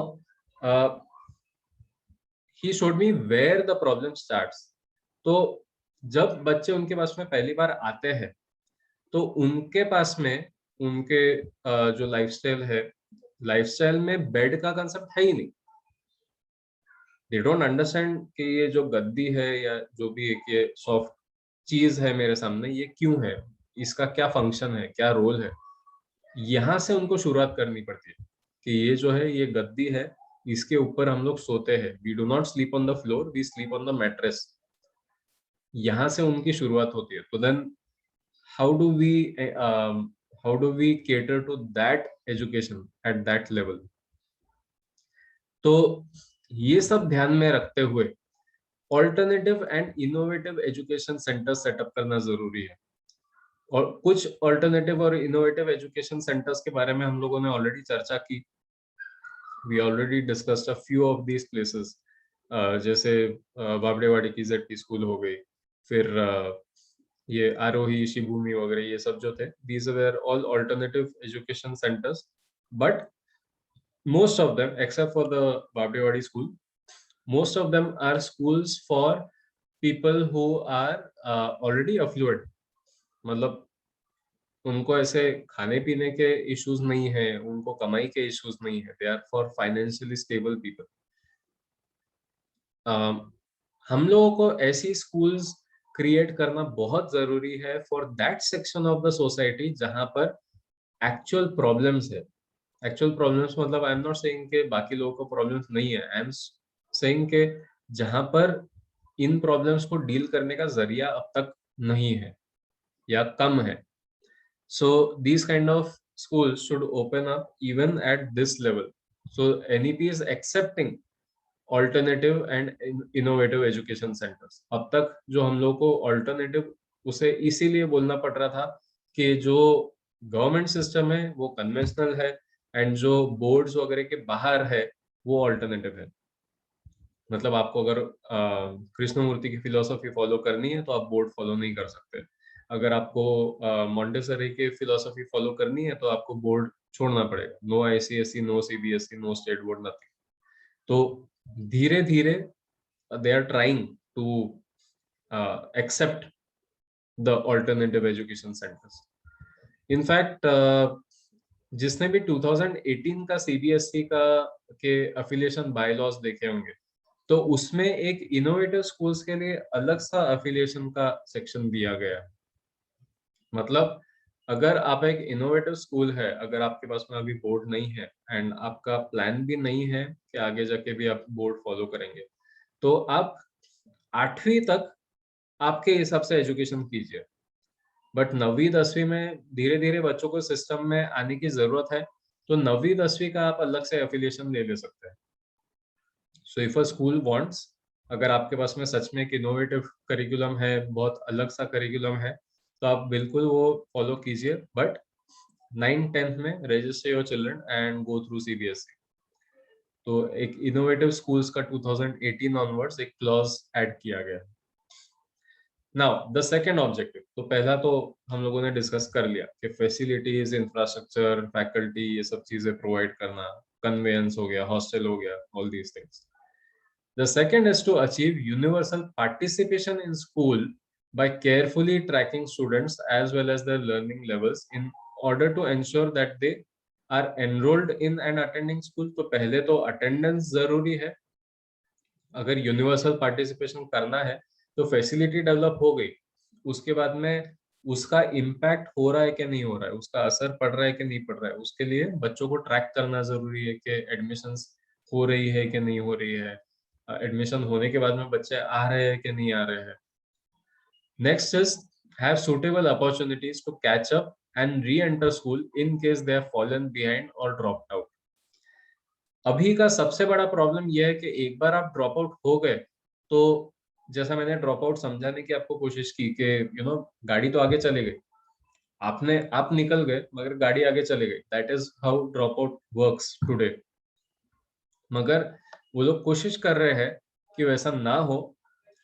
he showed me where the problem starts। तो जब बच्चे उनके पास में पहली बार आते हैं तो उनके पास में उनके जो लाइफस्टाइल है, लाइफस्टाइल में बेड का कंसेप्ट है ही नहीं। दे डोंट अंडरस्टैंड कि ये जो गद्दी है या जो भी एक ये सॉफ्ट चीज है मेरे सामने, ये क्यों है, इसका क्या फंक्शन है, क्या रोल है। यहाँ से उनको शुरुआत करनी पड़ती है कि ये जो है ये गद्दी है, इसके ऊपर हम लोग सोते हैं। We do not sleep on the floor, we sleep on the mattress. यहाँ से उनकी शुरुआत होती है। तो then how do we cater to that education at that level? तो ये सब ध्यान में रखते हुए alternative and innovative education centre setup करना जरूरी है। और कुछ ऑल्टरनेटिव और इनोवेटिव एजुकेशन सेंटर्स के बारे में हम लोगों ने ऑलरेडी चर्चा की। We already discussed a few of these places, जैसे बाबड़ेवाड़ी की ZP स्कूल हो गई, फिर ये आरोही, शिभूमि वगैरह, ये सब जो थे, these were all alternative education centres, but most of them except for the Babdewadi school, most of them are schools for people who are already affluent, मतलब उनको ऐसे खाने पीने के इश्यूज नहीं है, उनको कमाई के इश्यूज नहीं है, they are for financially stable people. हम लोगों को ऐसी स्कूल्स क्रिएट करना बहुत जरूरी है for that section of the society जहां पर एक्चुअल प्रॉब्लम्स है। एक्चुअल प्रॉब्लम्स मतलब आई एम नॉट सेइंग के बाकी लोगों को प्रॉब्लम्स नहीं है, आई एम सेइंग के जहां पर इन प्रॉब्लम्स को डील करने का जरिया अब तक नहीं है या कम है। So these kind of schools should open up even at this level. So NEP is accepting alternative and innovative education centers. अब तक जो हम लोग को alternative उसे इसीलिए बोलना पड़ रहा था कि जो गवर्नमेंट सिस्टम है वो कन्वेंशनल है एंड जो बोर्ड्स वगैरह के बाहर है वो अल्टरनेटिव है। मतलब आपको अगर कृष्णमूर्ति की फिलोसफी फॉलो करनी है तो आप बोर्ड फॉलो नहीं कर सकते। अगर आपको मॉन्टेसरी की फिलोसफी फॉलो करनी है तो आपको बोर्ड छोड़ना पड़ेगा। No ICSE, no CBSE, no state board, nothing. तो धीरे धीरे they are trying to accept the alternative education centres. In fact जिसने भी 2018 का CBSE का के अफिलिएशन बायलॉज देखे होंगे तो उसमें एक इनोवेटिव स्कूल्स के लिए अलग सा अफिलिएशन का सेक्शन दिया गया। मतलब अगर आप एक इनोवेटिव स्कूल है, अगर आपके पास में अभी बोर्ड नहीं है एंड आपका प्लान भी नहीं है कि आगे जाके भी आप बोर्ड फॉलो करेंगे, तो आप 8वीं तक आपके हिसाब से एजुकेशन कीजिए। बट 9वीं 10वीं में धीरे धीरे बच्चों को सिस्टम में आने की जरूरत है, तो 9वीं 10वीं का आप अलग से एफिलिएशन ले सकते हैं। So if a school wants, अगर आपके पास में सच में एक इनोवेटिव करिकुलम है, बहुत अलग सा करिकुलम है, तो आप बिल्कुल वो फॉलो कीजिए। बट 9th-10th में register your children and go through CBSE। तो एक इनोवेटिव स्कूल्स का 2018 ऑनवर्ड्स एक क्लॉज ऐड किया गया। नाउ द सेकंड ऑब्जेक्टिव, तो पहला तो हम लोगों ने डिस्कस कर लिया कि फैसिलिटीज, इंफ्रास्ट्रक्चर, फैकल्टी, ये सब चीजें प्रोवाइड करना, कन्वेंस हो गया, हॉस्टल हो गया, all these things. The second is to achieve universal participation in school by carefully tracking students as well as their learning levels in order to ensure that they are enrolled in and attending school। तो पहले तो attendance जरूरी है। अगर universal participation करना है तो facility develop हो गई, उसके बाद में उसका इम्पैक्ट हो रहा है कि नहीं हो रहा है, उसका असर पड़ रहा है कि नहीं पड़ रहा है, उसके लिए बच्चों को ट्रैक करना जरूरी है कि एडमिशंस हो रही है कि नहीं हो रही है, एडमिशन होने के बाद में बच्चे आ रहे हैं कि नहीं आ रहे हैं। Next is have suitable opportunities to catch up and re enter school in case they have fallen behind और ड्रॉप्ड आउट। अभी का सबसे बड़ा प्रॉब्लम यह है कि एक बार आप ड्रॉप आउट हो गए तो, जैसा मैंने ड्रॉप आउट समझाने की आपको कोशिश की कि गाड़ी तो आगे चले गई, आप निकल गए मगर गाड़ी आगे चले गई। That is how drop out works today. मगर वो लोग कोशिश कर रहे हैं कि वैसा ना हो।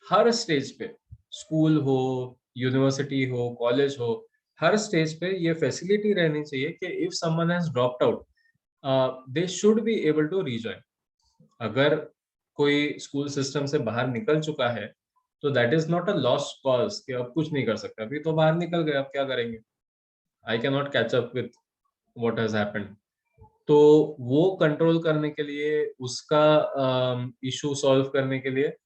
हर स्टेज पे, स्कूल हो, यूनिवर्सिटी हो, कॉलेज हो, हर स्टेज पे ये फैसिलिटी रहनी चाहिए कि if someone has dropped out they should be able to rejoin. अगर कोई स्कूल सिस्टम से बाहर निकल चुका है तो that is not a lost cause कि अब कुछ नहीं कर सकते, अभी तो बाहर निकल गए, अब क्या करेंगे, आई can not catch up with what has happened. तो वो कंट्रोल करने के लिए, उसका इशू सॉल्व करने के लिए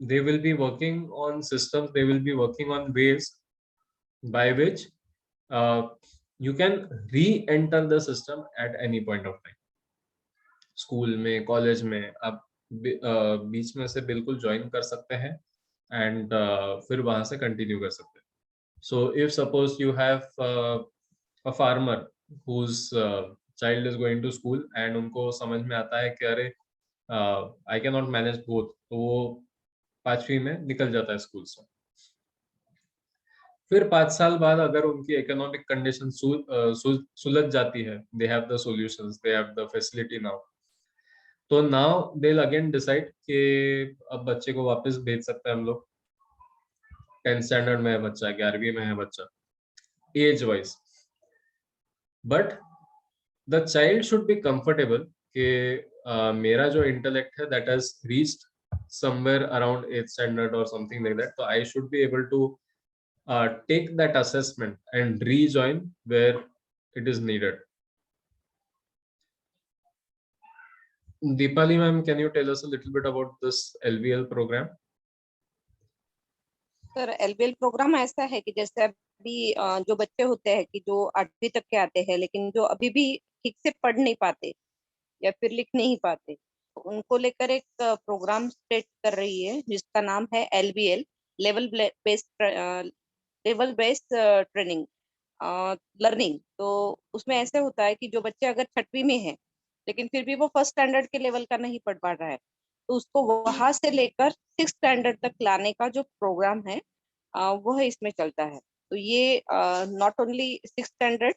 they will be working on systems, they will be working on ways by which you can re-enter the system at any point of time। School में, कॉलेज में आप बीच में से बिल्कुल ज्वाइन कर सकते हैं एंड फिर वहां से कंटिन्यू कर सकते हैं। So if suppose you have a farmer whose child is going to school and उनको समझ में आता है कि अरे I cannot manage both, तो वो 5वीं में निकल जाता है स्कूल से। फिर 5 साल बाद अगर उनकी इकोनॉमिक कंडीशन सुलझ जाती है, they have the solutions, they have the facility now, तो now they will again decide कि अब बच्चे को वापस भेज सकते हैं हम लोग। 10th स्टैंडर्ड में है बच्चा, 11वीं में है बच्चा, age wise, but the child should be comfortable कि मेरा जो इंटेलेक्ट है that has reached somewhere around 8th standard और समथिंग लाइक दैट, तो I should be able to take that assessment and rejoin where it is needed. Deepali ma'am, can you tell us a little bit about this LBL program? Sir LBL programme ऐसा है कि जैसे अभी जो बच्चे होते हैं कि जो 8वीं तक के आते हैं लेकिन जो अभी भी ठीक से पढ़ नहीं पाते या फिर लिख नहीं पाते, तो उनको लेकर एक प्रोग्राम स्टार्ट कर रही है जिसका नाम है LBL, level based training learning. तो उसमें ऐसे होता है कि जो बच्चे अगर 6वीं में है लेकिन फिर भी वो 1st स्टैंडर्ड के लेवल का नहीं पढ़ पा रहा है, तो उसको वहां से लेकर 6th स्टैंडर्ड तक लाने का जो प्रोग्राम है वो है इसमें चलता है। तो ये not only 6th standard,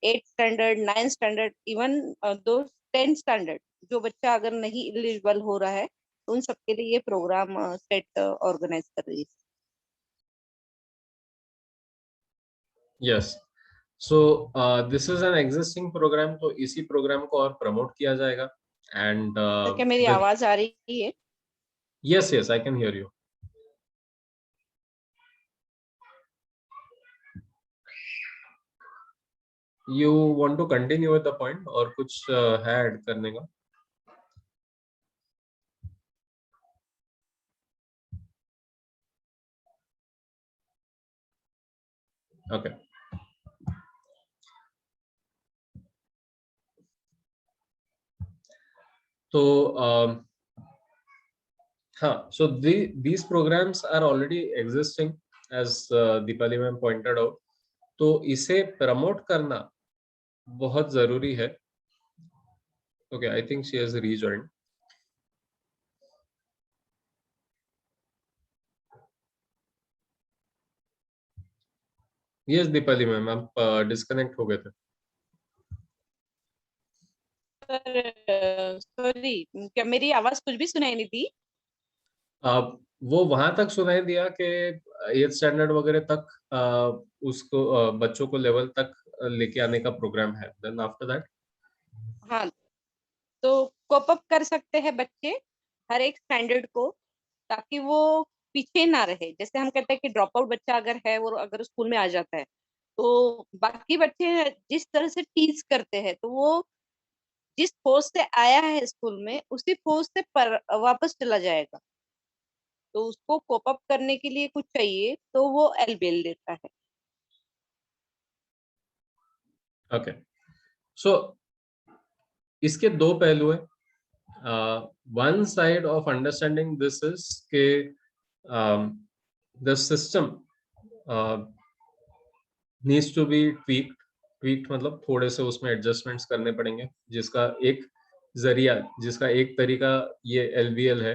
8th standard, 9th standard, even though 10th standard जो बच्चा अगर नहीं एलिजिबल हो रहा है, तो उन सबके लिए ये प्रोग्राम स्टेट ऑर्गेनाइज कर रही है। Yes. So this is an existing program, तो इसी प्रोग्राम को और प्रमोट किया जाएगा। And क्या मेरी आवाज आ रही है? Yes, yes, I can hear you. You want to continue with the point और कुछ है ऐड करने का? Okay. So so these programs are already existing as Deepali ma'am pointed out. तो इसे प्रमोट करना बहुत जरूरी है। Okay, I think she has rejoined. Yes, Deepali ma'am, आप डिस्कनेक्ट हो गए थे। सॉरी, क्या मेरी आवाज कुछ भी सुनाई नहीं दी? वो वहां तक सुनाई दिया कि 8th स्टैंडर्ड वगैरह तक उसको बच्चों को लेवल तक लेके आने का प्रोग्राम है। देन आफ्टर दैट हाँ, तो कोप अप कर सकते हैं बच्चे हर एक स्टैंडर्ड को, ताकि वो पीछे ना रहे। जैसे हम कहते हैं कि ड्रॉप आउट बच्चा अगर है, वो अगर स्कूल में आ जाता है तो बाकी बच्चे जिस तरह से टीच करते हैं, तो वो जिस फोर्स से आया है स्कूल में उसी फोर्स से वापस चला जाएगा। तो उसको कोप अप करने के लिए कुछ चाहिए तो वो LBL देता है। ओके, सो इसके दो पहलू हैं। One side of understanding this is के the system needs to be tweaked मतलब थोड़े से उसमें एडजस्टमेंट्स करने पड़ेंगे, जिसका एक जरिया, जिसका एक तरीका ये LBL है।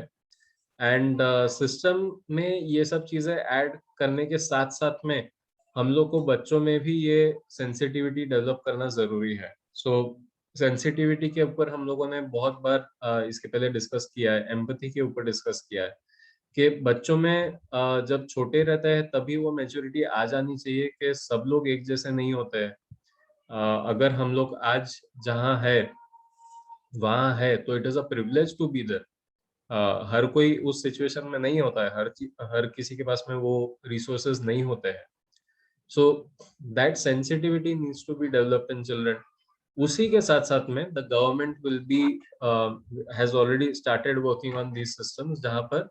एंड सिस्टम में ये सब चीजें ऐड करने के साथ साथ में हम लोग को बच्चों में भी ये सेंसिटिविटी डेवलप करना जरूरी है। सो सेंसिटिविटी के ऊपर हम लोगों ने बहुत बार इसके पहले डिस्कस किया है, एम्पैथी के ऊपर डिस्कस किया है कि बच्चों में जब छोटे रहते हैं तभी वो मैच्योरिटी आ जानी चाहिए कि सब लोग एक जैसे नहीं होते हैं। अगर हम लोग आज जहाँ है वहाँ है तो it is a privilege to be there. हर कोई उस सिचुएशन में नहीं होता है, हर किसी के पास में वो रिसोर्सेज नहीं होते हैं। So that sensitivity needs to be developed in children. उसी के साथ साथ में the government will be has already started working on these systems, जहां पर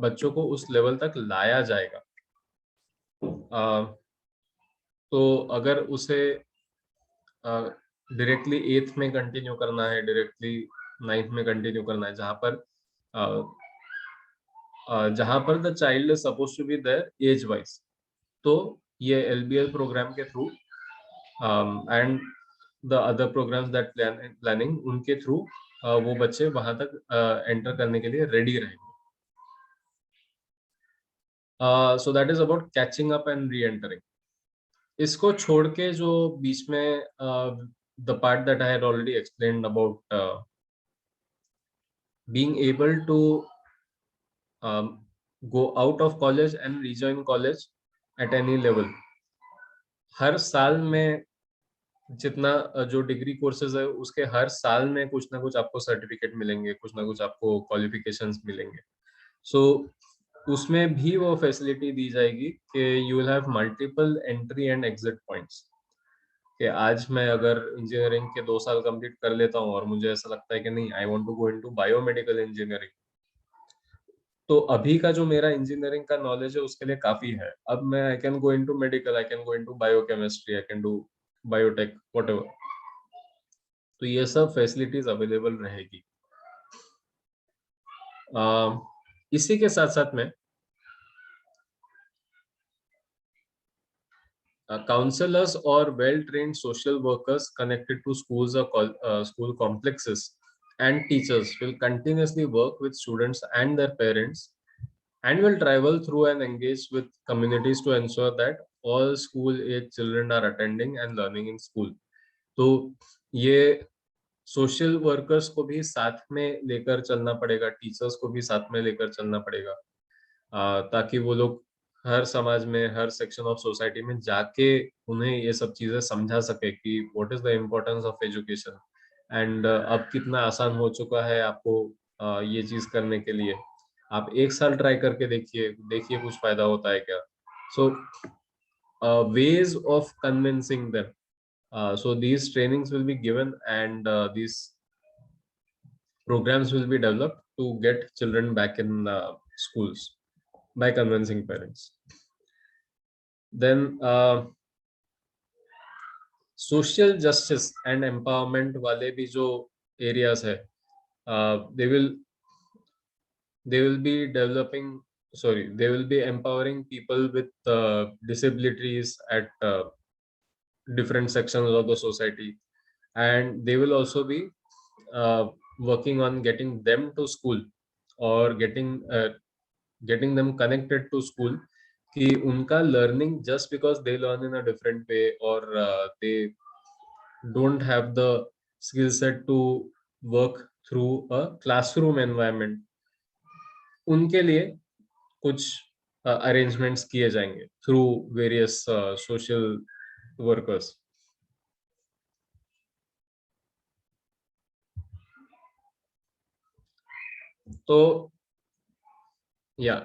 बच्चों को उस लेवल तक लाया जाएगा। तो अगर उसे डायरेक्टली 8th में कंटिन्यू करना है, डायरेक्टली 9th में कंटिन्यू करना है, जहां पर the child is suppose to be there age wise, तो ये LBL प्रोग्राम के through and the other programmes that planning उनके थ्रू वो बच्चे वहां तक एंटर करने के लिए रेडी रहेंगे. So that is about catching up and re-entering. इसको छोड़ के जो बीच में the part that I had already explained about being able to go out of college and rejoin college at any level. हर साल में जितना जो डिग्री कोर्सेज है उसके हर साल में कुछ ना कुछ आपको सर्टिफिकेट मिलेंगे, कुछ ना कुछ आपको क्वालिफिकेशंस मिलेंगे. सो उसमें भी वो फैसिलिटी दी जाएगी कि you will have multiple entry and exit points. कि आज मैं अगर इंजीनियरिंग के 2 साल कंप्लीट कर लेता हूँ और मुझे ऐसा लगता है कि नहीं, I want to go into biomedical engineering, तो अभी का जो मेरा इंजीनियरिंग का नॉलेज है उसके लिए काफी है. अब मैं I can go into medical, I can go into biochemistry, I can do biotech, whatever. तो ये सब फैसिलिटीज अवेलेबल रहेगी. इसी के साथ साथ में counselors or well-trained social workers connected to schools or school complexes and teachers will continuously work with students and their parents and will travel through and engage with communities to ensure that all school age children are attending and learning in school. तो ये social workers को भी साथ में लेकर चलना पड़ेगा, teachers को भी साथ में लेकर चलना पड़ेगा, ताकि वो लोग हर समाज में, हर सेक्शन ऑफ सोसाइटी में जाके उन्हें ये सब चीजें समझा सके कि what is the importance of education and अब कितना आसान हो चुका है आपको ये चीज करने के लिए. आप 1 साल ट्राई करके देखिए कुछ फायदा होता है क्या. सो ways of convincing them. So these trainings will be given and these programs will be developed to get children back in schools by convincing parents. Then social justice and empowerment वाले भी जो areas है, they will be developing, they will be empowering people with disabilities at different sections of the society, and they will also be working on getting them to school or getting them connected to school, कि उनका learning just because they learn in a different way or they don't have the skill set to work through a classroom environment, उनके लिए कुछ arrangements किए जाएंगे through various social workers. तो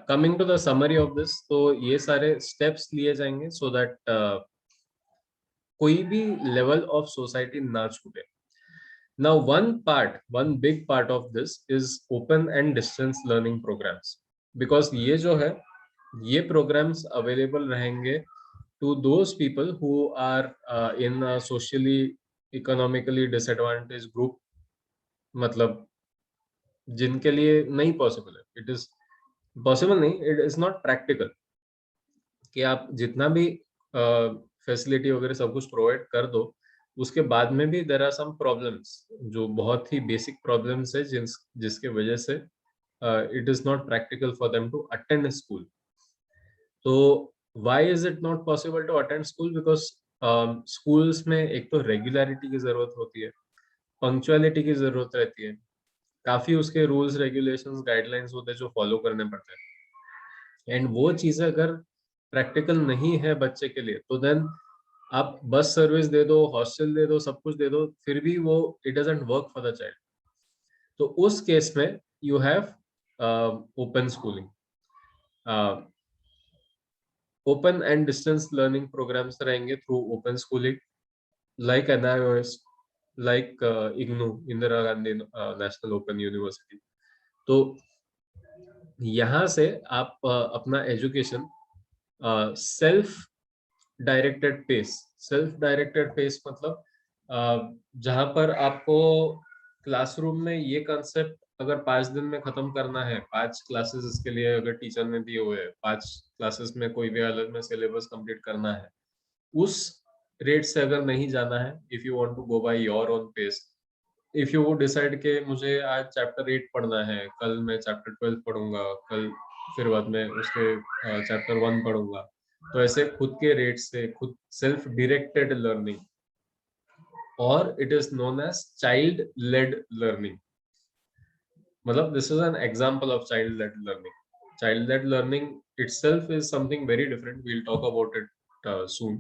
coming to the summary of this, तो ये सारे steps लिए जाएंगे सो दैट कोई भी लेवल ऑफ सोसाइटी ना छूटे. Now one big part of this is open and distance learning programmes, because ये जो है ये प्रोग्राम्स अवेलेबल रहेंगे to those people who are in socially economically disadvantage group, मतलब जिनके लिए नहीं पॉसिबल है, इट इज पॉसिबल नहीं, इट इज नॉट प्रैक्टिकल कि आप जितना भी फैसिलिटी वगैरह सब कुछ प्रोवाइड कर दो, उसके बाद में भी देयर आर सम प्रॉब्लम्स जो बहुत ही बेसिक प्रॉब्लम्स है जिसके वजह से it is not practical for them to attend school. तो why is it not possible to attend school? Because schools में एक तो रेगुलरिटी की जरूरत होती है, पंक्चुअलिटी की जरूरत रहती है, काफी उसके रूल्स रेगुलेशंस गाइडलाइंस होते हैं जो फॉलो करने पड़ते हैं, एंड वो चीजें अगर प्रैक्टिकल नहीं है बच्चे के लिए तो देन आप बस सर्विस दे दो, हॉस्टल दे दो, सब कुछ दे दो, फिर भी वो it doesn't work for the child. तो उस केस में you have open schooling, open and distance learning programs रहेंगे through open schooling, like NIOS, like IGNOU, Indira Gandhi National Open University. तो यहाँ से आप अपना एजुकेशन सेल्फ डायरेक्टेड पेस मतलब जहाँ पर आपको क्लासरूम में ये कंसेप्ट अगर 5 दिन में खत्म करना है, 5 क्लासेस इसके लिए अगर टीचर ने दिए हुए हैं, 5 क्लासेस में कोई भी अलग में सिलेबस कंप्लीट करना है, उस रेट से अगर नहीं जाना है, if you want to go by your own pace, if you decide के मुझे आज चैप्टर 8 पढ़ना है, कल मैं चैप्टर 12 पढ़ूंगा, कल फिर बाद में उसके चैप्टर 1 पढ़ूंगा, तो ऐसे खुद के रेट से खुद सेल्फ डायरेक्टेड लर्निंग, और it is known as child led learning. मतलब this is an example of child led learning. Child led learning itself is something very different. We'll talk about it soon.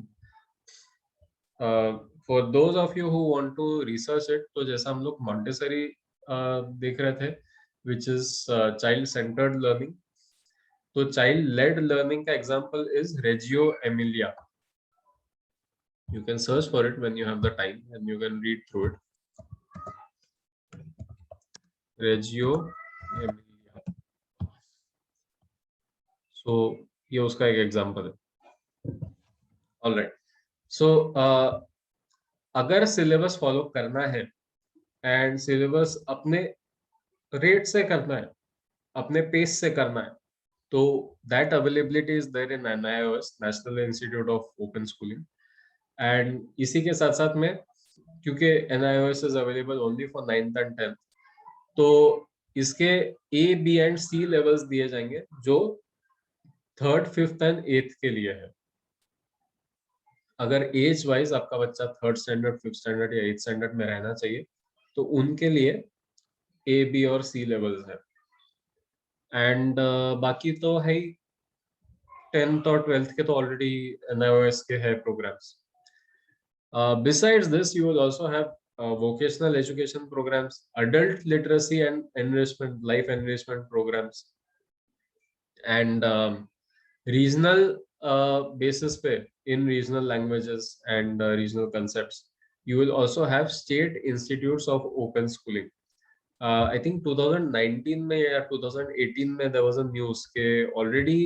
For those of you who want to research it, तो जैसा हम लोग Montessori देख रहे थे, which is child centered learning, तो child led learning का example is Reggio Emilia. You can search for it when you have the time and you can read through it. Reggio Emilia. So ये उसका एक example है. All right. So अगर syllabus follow करना है and syllabus अपने rate से करना है, अपने पेस से करना है, तो that availability is there in NIOS, national institute of open schooling. And इसी के साथ साथ में, क्योंकि NIOS is available only for 9th and 10th, तो इसके A, B and C levels दिए जाएंगे जो 3rd, 5th एंड 8th के लिए है. अगर एज वाइज आपका बच्चा 3rd स्टैंडर्ड, 5th स्टैंडर्ड या 8th स्टैंडर्ड में रहना चाहिए, तो उनके लिए A, B और C लेवल्स है. एंड बाकी तो है ही, 10th और 12th के तो ऑलरेडी NIOS के है programmes. Besides this, you will also have vocational education programs, adult literacy and enrichment, life enrichment programs, and regional basis पे, in regional languages and regional concepts. You will also have state institutes of open schooling. I think 2019 में या 2018 में there was a news के already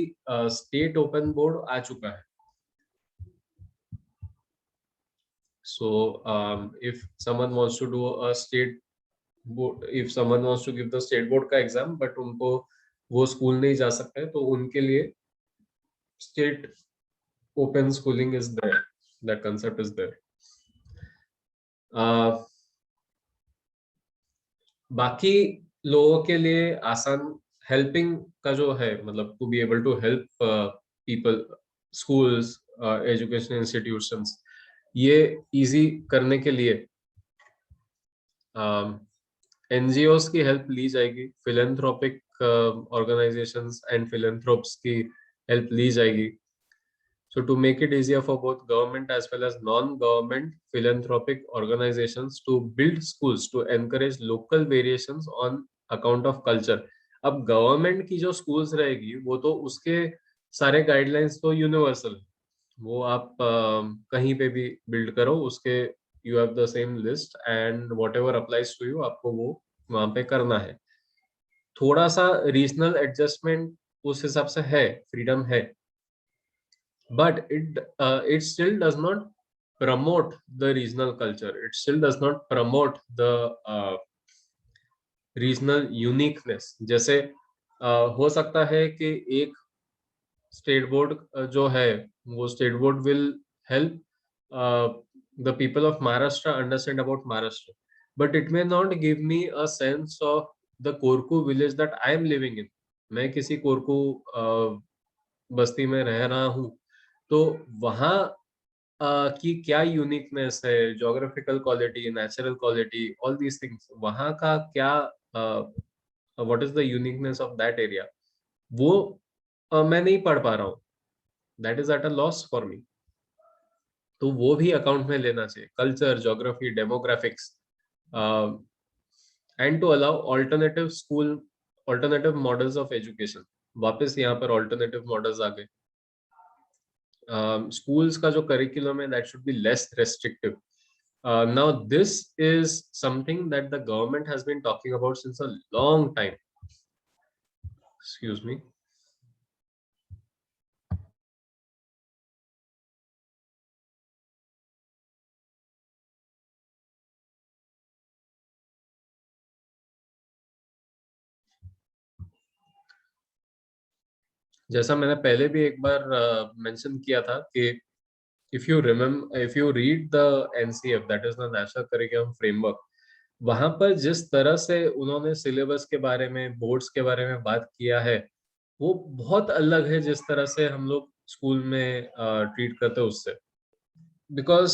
state open board आ चुका है. So if someone wants to do a state board, if someone wants to give the state board का exam but उनको वो school नहीं जा सकते, तो उनके लिए state open schooling is there. That concept is there. बाकी लोगों के लिए आसान हेल्पिंग का जो है, मतलब to be able to help people, schools, education institutions, ये इजी करने के लिए NGOs की हेल्प ली जाएगी, फिलेंथ्रोपिक ऑर्गेनाइजेशंस एंड फिलेंथ्रोप्स की हेल्प ली जाएगी. So to make it easier for both government as well as non-government philanthropic organizations to build schools to encourage local variations on account of culture. अब government की जो schools रहेगी, वो तो उसके सारे गाइडलाइंस तो यूनिवर्सल है, वो आप कहीं पे भी बिल्ड करो, उसके you have the same list and whatever applies to you, आपको वो वहां पे करना है. थोड़ा सा रीजनल एडजस्टमेंट उस हिसाब से है, फ्रीडम है, but it still does not promote the regional culture. It still does not promote the regional uniqueness. जैसे हो सकता है कि एक स्टेट बोर्ड जो है, वो state board will help the people of Maharashtra understand about Maharashtra, but it may not give me a sense of the Korku village that I am living in. मैं किसी कोरकू बस्ती में रह रहा हूँ, तो वहाँ की क्या यूनिकनेस है, geographical quality, natural quality, all these things, वहाँ का क्या, what is the uniqueness of that area, वो मैं नहीं पढ़ पा रहा हूँ. That is at a loss for me. तो वो भी अकाउंट में लेना चाहिए, culture, geography, demographics, and to allow alternative school, alternative models of education. वापस यहाँ पर ऑल्टरनेटिव मॉडल्स आ गए. schools का जो curriculum है, that should be less restrictive. Now this is something that the government has been talking about since a long time. Excuse me. जैसा मैंने पहले भी एक बार मेंशन किया था कि if you read the NCF, that is the National Curriculum Framework, वहां पर जिस तरह से उन्होंने सिलेबस के बारे में, बोर्ड्स के बारे में बात किया है, वो बहुत अलग है जिस तरह से हम लोग स्कूल में ट्रीट करते हैं उससे। बिकॉज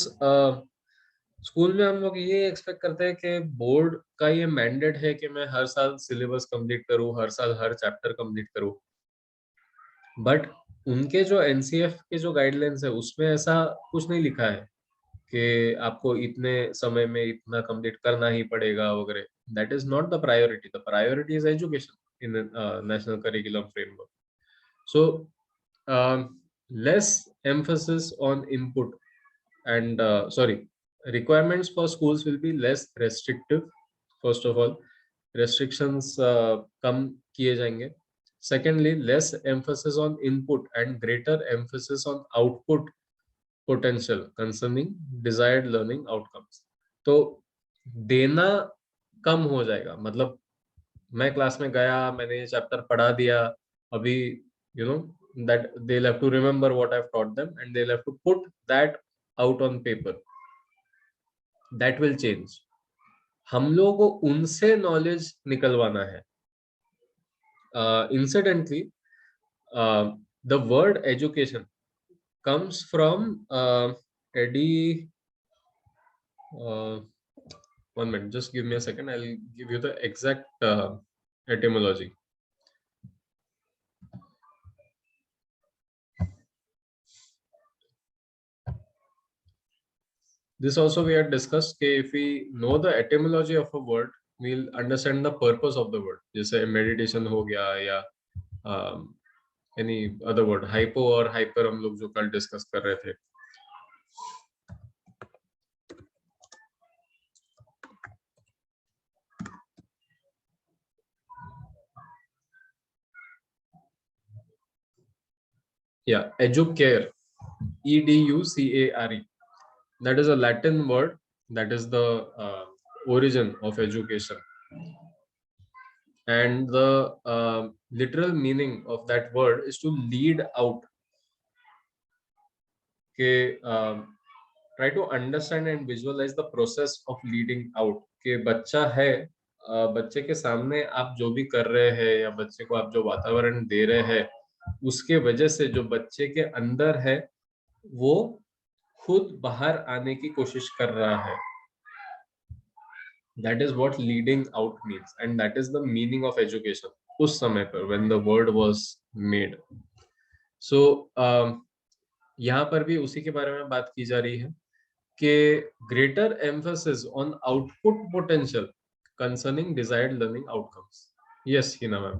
स्कूल में हम लोग ये एक्सपेक्ट करते हैं कि बोर्ड का ये मैंडेट है कि मैं हर साल सिलेबस कंप्लीट करूं, हर साल हर चैप्टर कंप्लीट करूं, बट उनके जो एनसीएफ के जो गाइडलाइंस है उसमें ऐसा कुछ नहीं लिखा है कि आपको इतने समय में इतना कंप्लीट करना ही पड़ेगा वगैरह। That is not the priority. The priority is education in national curriculum framework. So less emphasis on input and requirements for schools will be less restrictive. First of all, restrictions कम किए जाएंगे. Secondly, less emphasis on input and greater emphasis on output potential concerning desired learning outcomes. तो देना कम हो जाएगा, मतलब मैं class में गया, मैंने ये चैप्टर पढ़ा दिया, अभी that they'll have to remember what I've taught them and they'll have to put that out on paper. That will change. हम लोगों को उनसे नॉलेज निकलवाना है. Incidentally, the word education comes from Eddie. One minute, just give me a second. I'll give you the exact etymology. This also we had discussed कि if we know the etymology of a word, we'll understand the purpose of the word. जैसे meditation हो गया या any other word, hypo और hyper हम लोग जो कल डिस्कस कर रहे थे. Yeah, educare, EDUCARE. That is a Latin word. That is the origin of education. And the literal meaning of that word is to lead out. Okay, try to understand and visualize the process of leading out. कि बच्चा है, बच्चे के सामने आप जो भी कर रहे हैं या बच्चे को आप जो वातावरण दे रहे हैं, उसके वजह से जो बच्चे के अंदर है वो खुद बाहर आने की कोशिश कर रहा है. That is what leading out means, and that is the meaning of education उस समय पर when the word was made. So यहाँ पर भी उसी के बारे में बात की जा रही है कि greater emphasis on output potential concerning desired learning outcomes. Yes, Hina ma'am.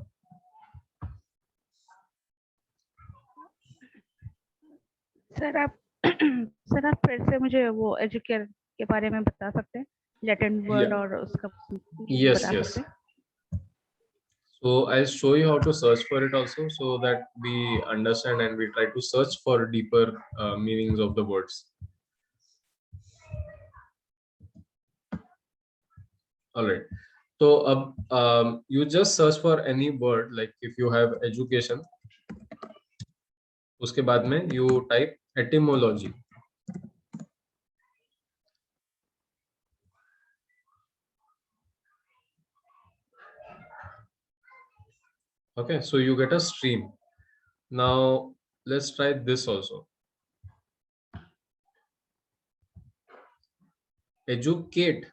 Sir आप फिर से मुझे वो एजुकेयर के बारे में बता सकते हैं, लैटिन वर्ड और उसका yes yes सकते हैं? So I'll show you how to search for it also, so that we understand and we try to search for deeper meanings of the words. All right, so you just search for any word, like if you have education, उसके बाद में you type etymology. Okay, so you get a stream. Now let's try this also. Educate.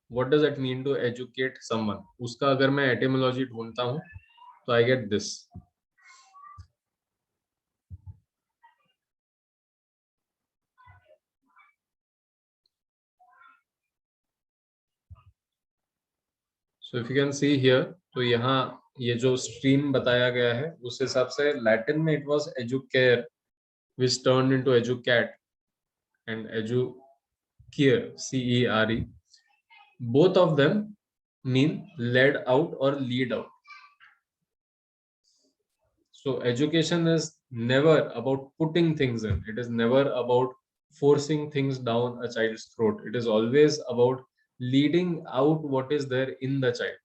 What does that mean to educate someone? उसका अगर मैं etymology ढूंढता हूँ तो I get this. So if you can see here, तो यहाँ ये जो stream बताया गया है उस हिसाब से Latin में it was educare, which turned into educat, and educare, CERE. Both of them mean led out or lead out. So education is never about putting things in. It is never about forcing things down a child's throat. It is always about leading out what is there in the child.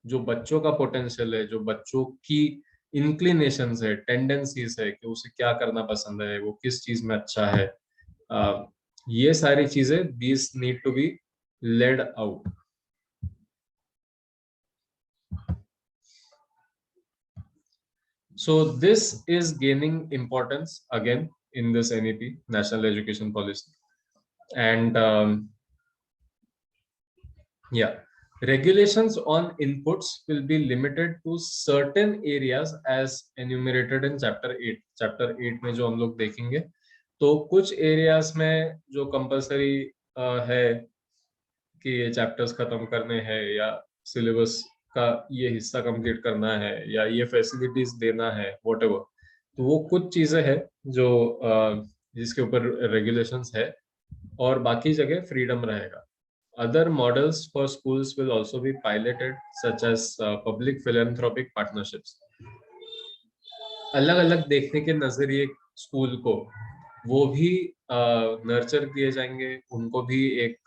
जो बच्चों का potential है, जो बच्चों की inclinations है, tendencies है कि उसे क्या करना पसंद है, वो किस चीज में अच्छा है, ये सारी चीजें these need to be laid out. So this is gaining importance again in this NEP, National Education Policy, and yeah, regulations on inputs will be limited to certain areas as enumerated in chapter 8. Chapter 8 में जो हम लोग देखेंगे, तो कुछ areas में जो compulsory है कि ये chapters खत्म करने हैं या syllabus का ये हिस्सा कंप्लीट करना है या ये फैसिलिटीज देना है, whatever, तो वो कुछ चीजें हैं जो जिसके ऊपर रेगुलेशंस है और बाकी जगह फ्रीडम रहेगा. Other models for schools will also be piloted, such as public philanthropic partnerships. अलग-अलग देखने के नजरिए स्कूल को वो भी नर्चर किए जाएंगे, उनको भी एक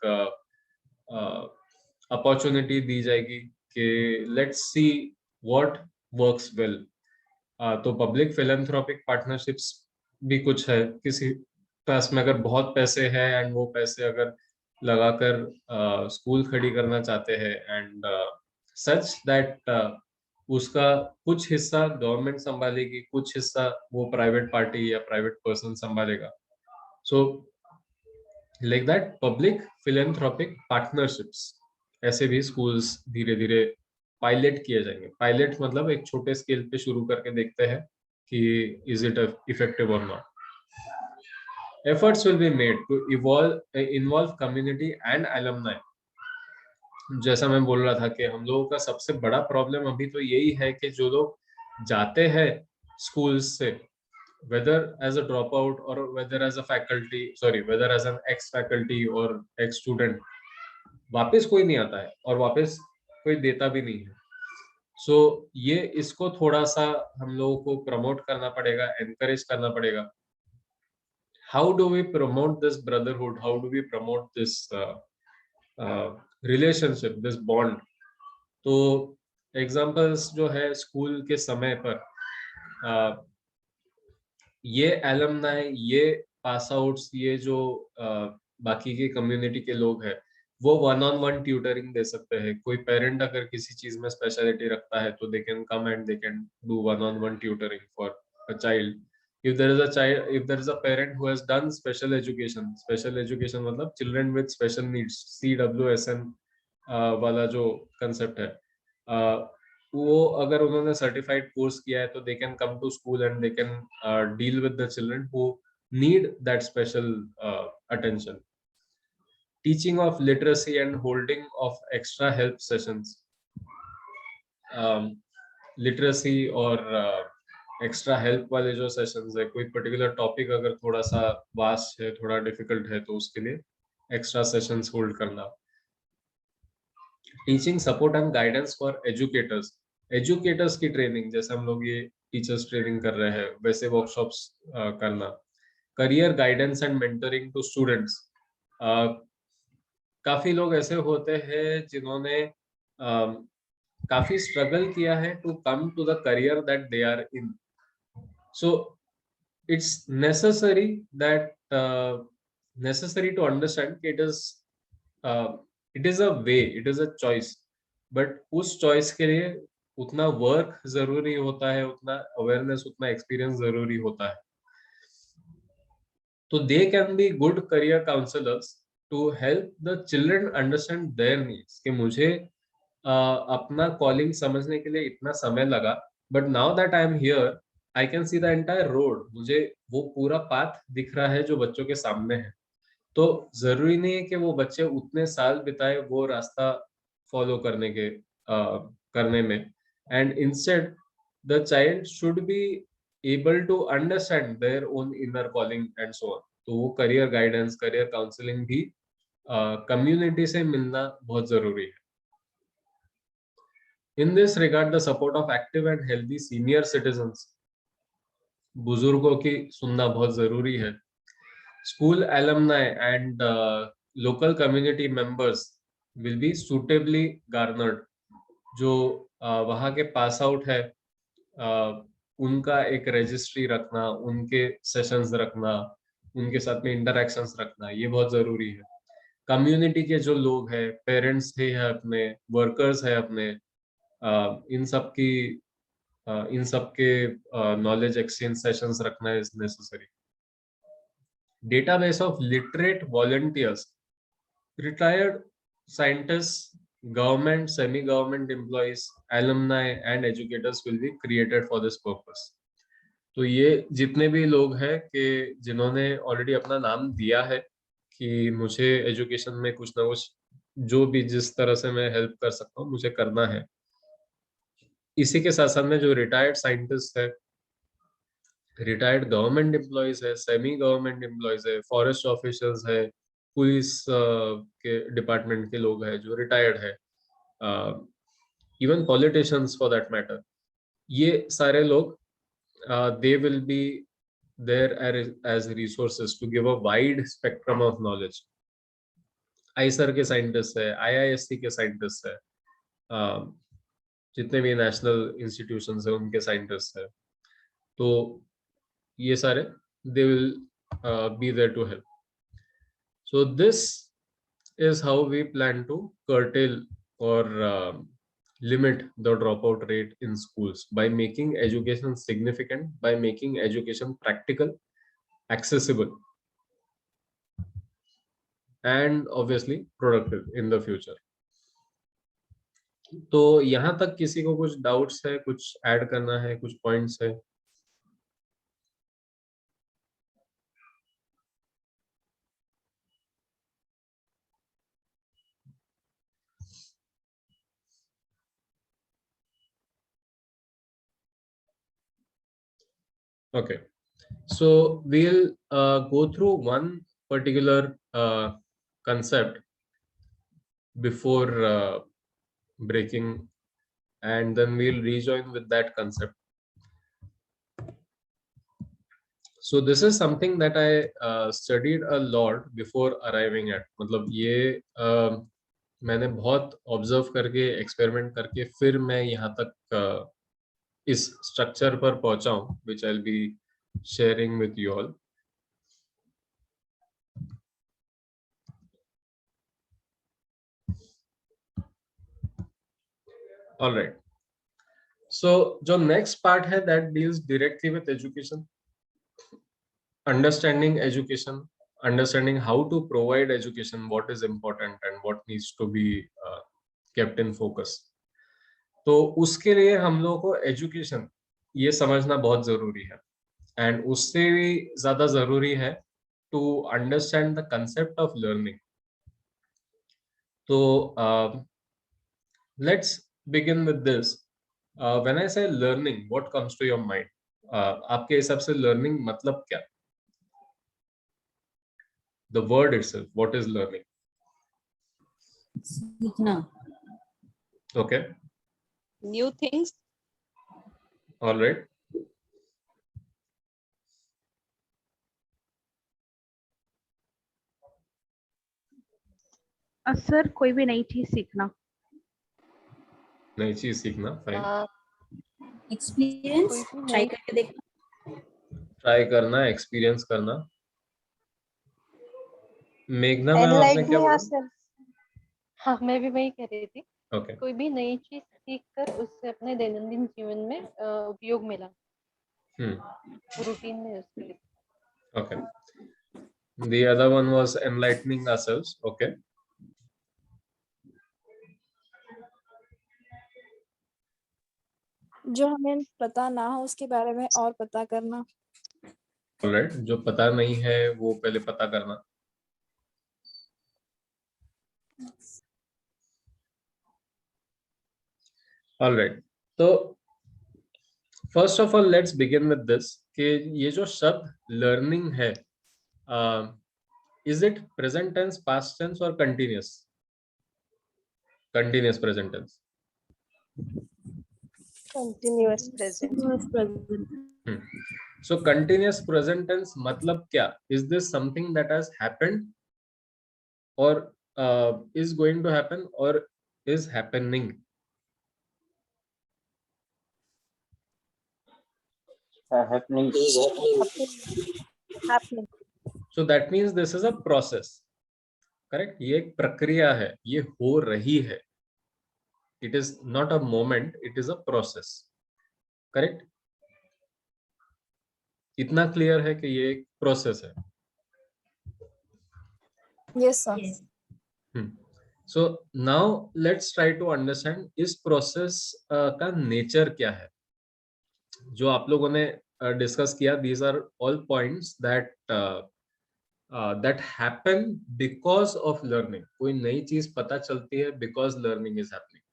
अपॉर्चुनिटी दी जाएगी कि let's see what works well. तो पब्लिक फिलैंथ्रोपिक पार्टनरशिप्स भी कुछ है. किसी पास में अगर बहुत पैसे हैं एंड वो पैसे अगर लगाकर स्कूल खड़ी करना चाहते हैं एंड सच दैट उसका कुछ हिस्सा गवर्नमेंट संभालेगी, कुछ हिस्सा वो प्राइवेट पार्टी या प्राइवेट पर्सन संभालेगा. So like that public philanthropic partnerships ऐसे भी स्कूल्स धीरे धीरे पायलट किए जाएंगे. पायलट मतलब एक छोटे स्केल पे शुरू करके देखते हैं कि इज इट इफेक्टिव और not. Efforts will be made to involve community and alumni. जैसा मैं बोल रहा था कि हम लोगों का सबसे बड़ा प्रॉब्लम अभी तो यही है कि जो लोग जाते हैं स्कूल्स से, whether as a dropout or whether as a faculty, whether as an ex faculty or ex student, वापस कोई नहीं आता है और वापस कोई देता भी नहीं है. सो ये इसको थोड़ा सा हम लोगों को प्रमोट करना पड़ेगा, एनकरेज करना पड़ेगा. How do we promote this brotherhood? How do we promote this relationship, this bond? तो examples जो है स्कूल के समय पर ये alumni, ये पास आउट्स, ये जो बाकी के कम्युनिटी के लोग हैं, वो 1-on-1 ट्यूटरिंग दे सकते हैं. कोई पेरेंट अगर किसी चीज में स्पेशलिटी रखता है तो they can come and they can do 1-on-1 tutoring for a child. If there is a child, if there is a parent who has done special education मतलब children with special needs, CWSN वाला जो concept है, वो अगर उन्होंने certified course किया है तो they can come to school and they can deal with the children who need that special attention. Teaching of literacy and holding of extra help sessions. Literacy और एक्स्ट्रा हेल्प वाले जो sessions है, कोई particular topic अगर थोड़ा सा vast है, थोड़ा डिफिकल्ट है, तो उसके लिए एक्स्ट्रा सेशंस होल्ड करना. Teaching support and guidance for educators की ट्रेनिंग, जैसे हम लोग ये टीचर्स ट्रेनिंग कर रहे हैं वैसे वर्कशॉप्स करना. Career guidance and mentoring to students. काफी लोग ऐसे होते हैं जिन्होंने काफी स्ट्रगल किया है to come to the career that they are in. So it's necessary to understand it is a way, it is a choice, but उस choice के लिए उतना work जरूरी होता है, उतना awareness, उतना experience जरूरी होता है. तो they can be good career counselors to help the children understand their needs. कि मुझे अपना calling समझने के लिए इतना समय लगा, but now that I am here I can see the entire road. मुझे वो पूरा पाथ दिख रहा है जो बच्चों के सामने है. तो जरूरी नहीं है कि वो बच्चे उतने साल बिताए वो रास्ता फॉलो करने में. And instead the child should be able to understand their own inner calling and so on. तो वो करियर गाइडेंस, करियर काउंसलिंग भी कम्युनिटी से मिलना बहुत जरूरी है. In this regard, the support of active and healthy senior citizens, बुजुर्गों की सुनना बहुत जरूरी है. School alumni and local community members will be suitably garnered. जो वहाँ के पास आउट है, उनका एक रजिस्ट्री रखना, उनके सेशंस रखना, उनके साथ में इंटरेक्शंस रखना, ये बहुत जरूरी है। कम्युनिटी के जो लोग हैं, पेरेंट्स थे है अपने, वर्कर्स है अपने, इन सब के नॉलेज एक्सचेंज सेशंस रखना is necessary. Database of literate volunteers, retired scientists, government, semi-government employees, alumni and educators will be created for this purpose. तो ये जितने भी लोग हैं कि जिन्होंने ऑलरेडी अपना नाम दिया है कि मुझे एजुकेशन में कुछ ना कुछ, जो भी जिस तरह से मैं हेल्प कर सकता हूँ मुझे करना है। इसी के साथ साथ में जो रिटायर्ड साइंटिस्ट है, रिटायर्ड गवर्नमेंट एम्प्लॉयज है, सेमी गवर्नमेंट एम्प्लॉयज है, फॉरेस्ट ऑफिसर्स है, पुलिस के डिपार्टमेंट के लोग हैं जो रिटायर्ड है, even politicians for that matter, ये सारे लोग they will be there as resources to give a wide spectrum of knowledge. IISER के साइंटिस्ट है, आईआईएससी के साइंटिस्ट है, जितने भी नेशनल इंस्टीट्यूशंस है उनके साइंटिस्ट है, तो ये सारे they will be there to help. So this is how we plan to curtail or limit the dropout rate in schools, by making education significant, by making education practical, accessible, and obviously productive in the future. तो यहाँ तक किसी को कुछ doubts है, कुछ add करना है, कुछ पॉइंट्स है? Okay, so we'll go through one particular concept before breaking, and then we'll rejoin with that concept. So this is something that I studied a lot before arriving at, मतलब ये मैंने बहुत observe करके, experiment करके फिर मैं यहाँ तक इस स्ट्रक्चर पर पहुंचा हूँ, which I'll be sharing with you all. All right. So जो next part है that deals directly with education, understanding education, understanding how to provide education, what is important and what needs to be kept in focus. तो उसके लिए हम लोगों को education ये समझना बहुत जरूरी है, एंड उससे भी ज्यादा जरूरी है to understand the concept of learning. तो let's begin with this. When I say learning, what comes to your mind? आपके हिसाब से लर्निंग मतलब क्या? The word itself, what is learning? सीखना। Okay, New things. All right. Sir कोई भी नई चीज सीखना। नई चीज सीखना, फाइन। एक्सपीरियंस, ट्राई करके देखना। ट्राई करना, एक्सपीरियंस करना। मेघना मैम, आपने क्या बोला? हाँ, मैं भी वही कह रही थी। ओके, कोई भी नई चीज सीखकर उससे अपने दैनंदिन जीवन में उपयोग में ला, रूटीन में उसके लिए। okay. The other one was enlightening ourselves. Okay. जो हमें पता ना हो उसके बारे में और पता करना। Alright, जो पता नहीं है वो पहले पता करना। Alright, तो first of all let's begin with this कि ये जो शब्द learning है, is it present tense, past tense or continuous? Continuous present tense. Continuous present. So continuous present tense मतलब क्या? Is this something that has happened or is going to happen or is happening? happening. is happening. So that means this is a process, correct? ये एक प्रक्रिया है, ये हो रही है. It is not a moment, it is a process, correct? इतना clear है कि ये एक प्रोसेस है. Yes, sir. So now let's try to understand इस प्रोसेस का नेचर क्या है. जो आप लोगों ने डिस्कस किया, these are all points that that happen because of learning. कोई नई चीज पता चलती है because learning is happening.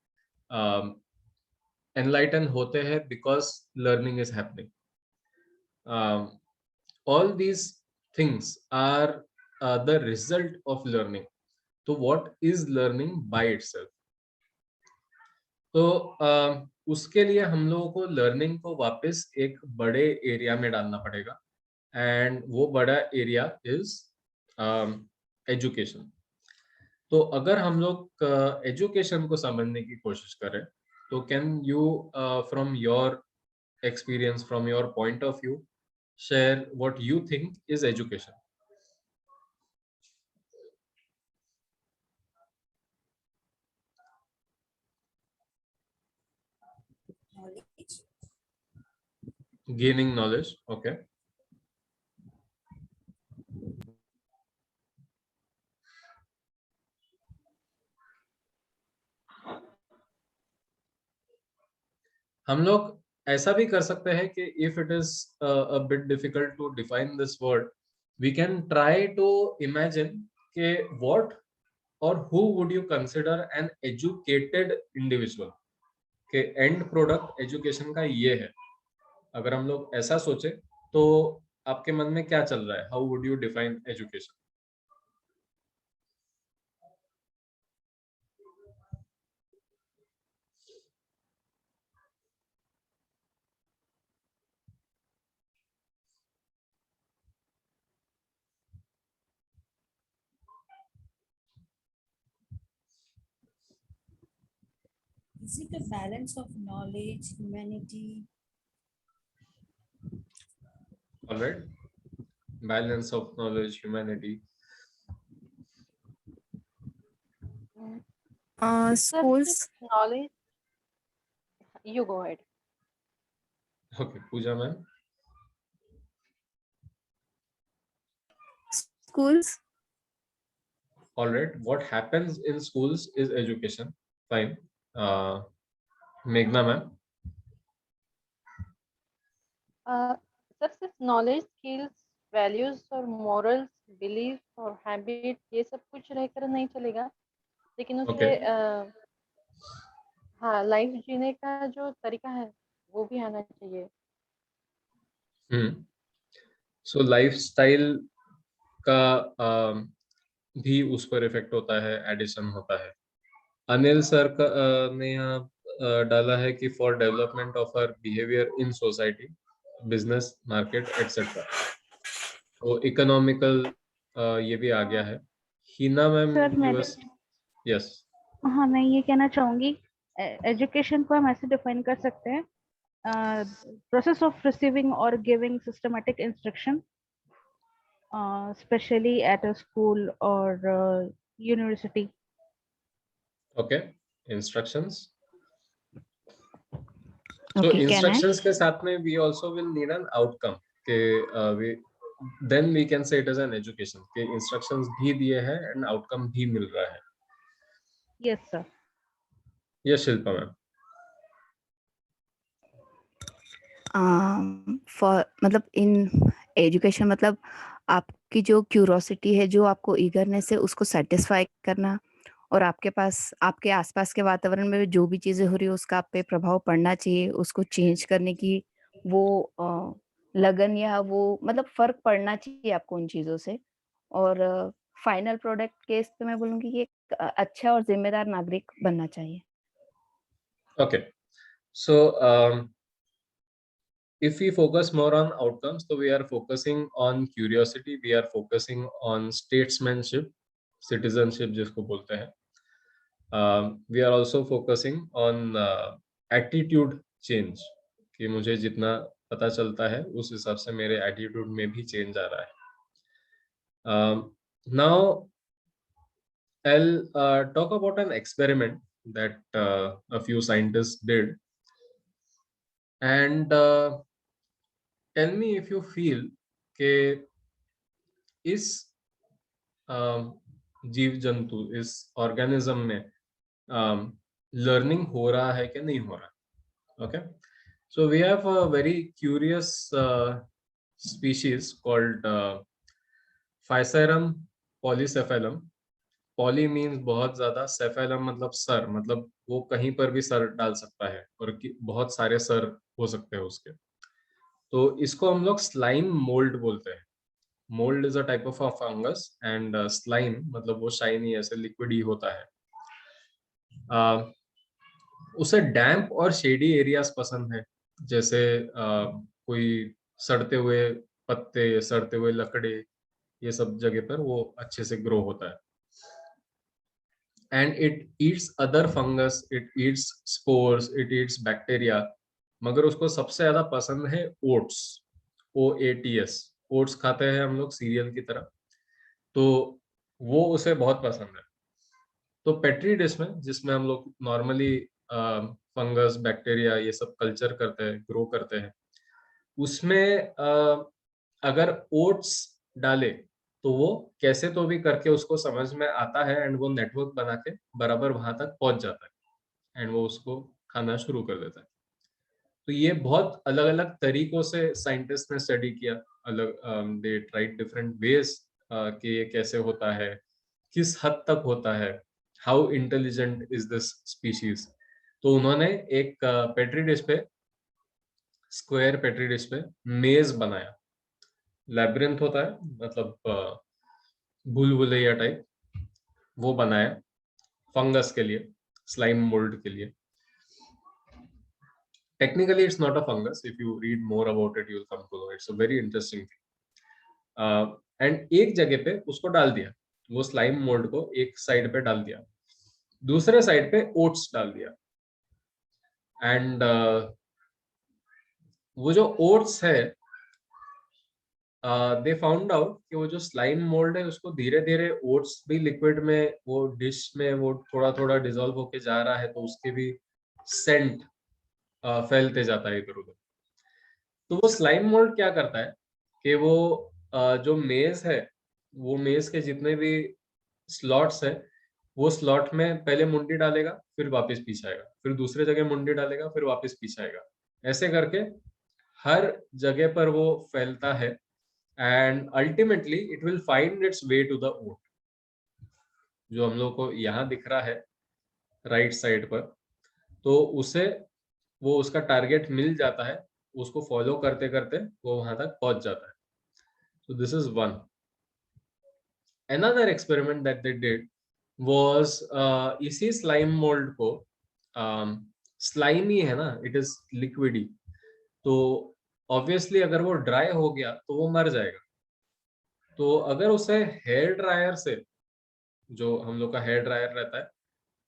Enlighten होते हैं because learning is happening. All these things are the result of learning. So what is learning by itself? तो उसके लिए हम लोगों को लर्निंग को वापस एक बड़े एरिया में डालना पड़ेगा, एंड वो बड़ा एरिया इज एजुकेशन. तो अगर हम लोग एजुकेशन को समझने की कोशिश करें, तो can you from your experience, from your point of view, share what you think is education? Knowledge. Gaining knowledge. Okay. हम लोग ऐसा भी कर सकते हैं कि if it is a bit difficult to define this word, we can try to imagine कि what or who would you consider an educated individual, कि end product education का ये है. अगर हम लोग ऐसा सोचे तो आपके मन में क्या चल रहा है? How would you define education? Is it a balance of knowledge, humanity? All right. Balance of knowledge, humanity. Schools. Knowledge. You go ahead. Okay, Pooja ma'am. Schools. All right. What happens in schools is education. Fine. Meghna ma'am. Sir सिर्फ knowledge, skills, values और morals, belief और habit ये सब कुछ रहकर नहीं चलेगा, लेकिन उससे हाँ लाइफ जीने का जो तरीका है वो भी आना चाहिए. सो लाइफस्टाइल का भी उस पर इफेक्ट होता है, एडिशन होता है. अनिल सर का ने यहाँ डाला है कि for development of our behaviour in society, business, market etcetera. तो इकोनॉमिकल ये भी आ गया है. Hina ma'am, yes. हाँ, मैं ये कहना चाहूंगी, एजुकेशन को हम ऐसे डिफाइन कर सकते हैं, प्रोसेस ऑफ रिसीविंग और giving systematic instruction, specially at a school और university. Okay, instructions. So instructions के साथ में we also will need an outcome के then we can say it as an education के instructions भी दिए हैं and outcome भी मिल रहा है. Yes sir. Yes Shilpa ma'am. For मतलब in education मतलब आपकी जो क्यूरोसिटी है, जो आपको ईगरनेस है, उसको सेटिस्फाई करना, और आपके पास आपके आसपास के वातावरण में जो भी चीजें हो रही है उसका आप पे प्रभाव पड़ना चाहिए, उसको चेंज करने की वो लगन या वो मतलब फर्क पड़ना चाहिए आपको उन चीजों से. और फाइनल प्रोडक्ट केस पे मैं बोलूंगी कि एक अच्छा और जिम्मेदार नागरिक बनना चाहिए. Okay, so if we focus more on outcomes, so we are focusing on curiosity, we are focusing on statesmanship, citizenship जिसको बोलते हैं. We are also focusing on attitude change कि मुझे जितना पता चलता है, उस हिसाब से मेरे एटीट्यूड में भी चेंज आ रहा है. Now I'll talk about an experiment that a few scientists did, and tell me if you feel कि इस जीव जंतु, इस ऑर्गेनिज्म में लर्निंग हो रहा है कि नहीं हो रहा. Okay, so we have a very curious species called Physarum polycephalum. Poly means बहुत ज्यादा, सेफेलम मतलब सर, मतलब वो कहीं पर भी सर डाल सकता है और बहुत सारे सर हो सकते हैं उसके. तो इसको हम लोग स्लाइम मोल्ड बोलते हैं. Mould is a type of a fungus and slime मतलब वो शाइनी ऐसे लिक्विड ही होता है. उसे डैम्प और शेडी एरियाज पसंद है, जैसे कोई सड़ते हुए पत्ते, सड़ते हुए लकड़े, ये सब जगह पर वो अच्छे से ग्रो होता है. And it eats other fungus, it eats spores, it eats bacteria. मगर उसको सबसे ज्यादा पसंद है ओट्स, OATS. ओट्स खाते हैं हम लोग सीरियल की तरह, तो वो उसे बहुत पसंद है. तो पेट्री डिश में, जिसमें हम लोग नॉर्मली फंगस, बैक्टीरिया ये सब कल्चर करते हैं, ग्रो करते हैं, उसमें अगर ओट्स डाले तो वो कैसे तो भी करके उसको समझ में आता है एंड वो नेटवर्क बना के बराबर वहां तक पहुंच जाता है एंड वो उसको खाना शुरू कर देता है. तो ये बहुत अलग अलग तरीकों से साइंटिस्ट ने स्टडी किया. अलग दे ट्राइड डिफरेंट वेज कि ये कैसे होता है, किस हद तक होता है, how intelligent is this species. तो उन्होंने एक पेट्री डिश पे, स्क्वायर पेट्री डिश पे मेज बनाया. लैब्रिंथ होता है, मतलब भूल-भुलैया टाइप, वो बनाया फंगस के लिए, स्लाइम मोल्ड के लिए. Technically it's not a fungus. If you read more about it, you'll come to know it's a very interesting thing. And एक जगह पे उसको डाल दिया, वो स्लाइम मोल्ड को एक साइड पे डाल दिया, दूसरे साइड पे ओट्स डाल दिया. एंड वो जो ओट्स है, दे फाउंड आउट कि वो जो स्लाइम मोल्ड है उसको धीरे धीरे ओट्स भी लिक्विड में, वो डिश में वो थोड़ा थोड़ा डिसॉल्व होके जा रहा है, तो उसके भी सेंट फैलते जाता है इधर उधर. तो वो स्लाइम मोल्ड क्या करता है कि वो जो मेज है, वो मेज के जितने भी स्लॉट्स है, वो स्लॉट में पहले मुंडी डालेगा, फिर वापस पीछे आएगा, फिर दूसरे जगह मुंडी डालेगा, फिर वापस पीछे आएगा. ऐसे करके हर जगह पर वो फैलता है and ultimately it will find its way to the oat. जो हम लोग को यहाँ दिख रहा है राइट साइड पर, तो उसे वो उसका टारगेट मिल जाता है, उसको फॉलो करते करते वो वहां तक पहुंच जाता है. So this is one. Another experiment that they did was इसी स्लाइम मोल्ड को, स्लाइमी है ना, इट इज लिक्विडी, तो ऑब्वियसली अगर वो ड्राई हो गया तो वो मर जाएगा. तो अगर उसे हेयर ड्रायर से, जो हम लोग का हेयर ड्रायर रहता है,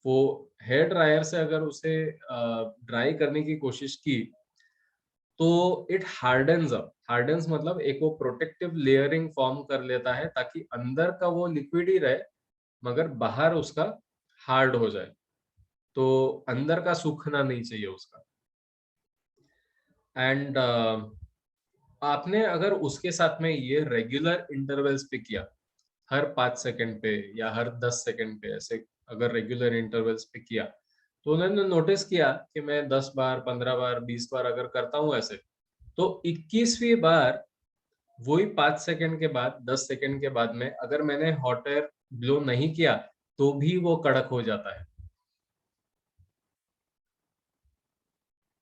वो हेयर ड्रायर से अगर उसे ड्राई करने की कोशिश की, तो इट हार्डन्स अप. हार्डन्स मतलब एक वो प्रोटेक्टिव लेयरिंग फॉर्म कर लेता है, ताकि अंदर का वो लिक्विड ही रहे मगर बाहर उसका हार्ड हो जाए, तो अंदर का सूखना नहीं चाहिए उसका. एंड आपने अगर उसके साथ में ये रेगुलर इंटरवल्स पे किया, हर 5 सेकंड पे या हर 10 सेकंड पे, ऐसे अगर रेगुलर इंटरवल्स पे किया, तो उन्होंने नोटिस किया कि मैं 10 बार, 15 बार, 20 बार अगर करता हूँ ऐसे, तो 21वीं बार वही 5 सेकंड के बाद, 10 सेकंड के बाद में अगर मैंने हॉट एयर ब्लो नहीं किया तो भी वो कड़क हो जाता है.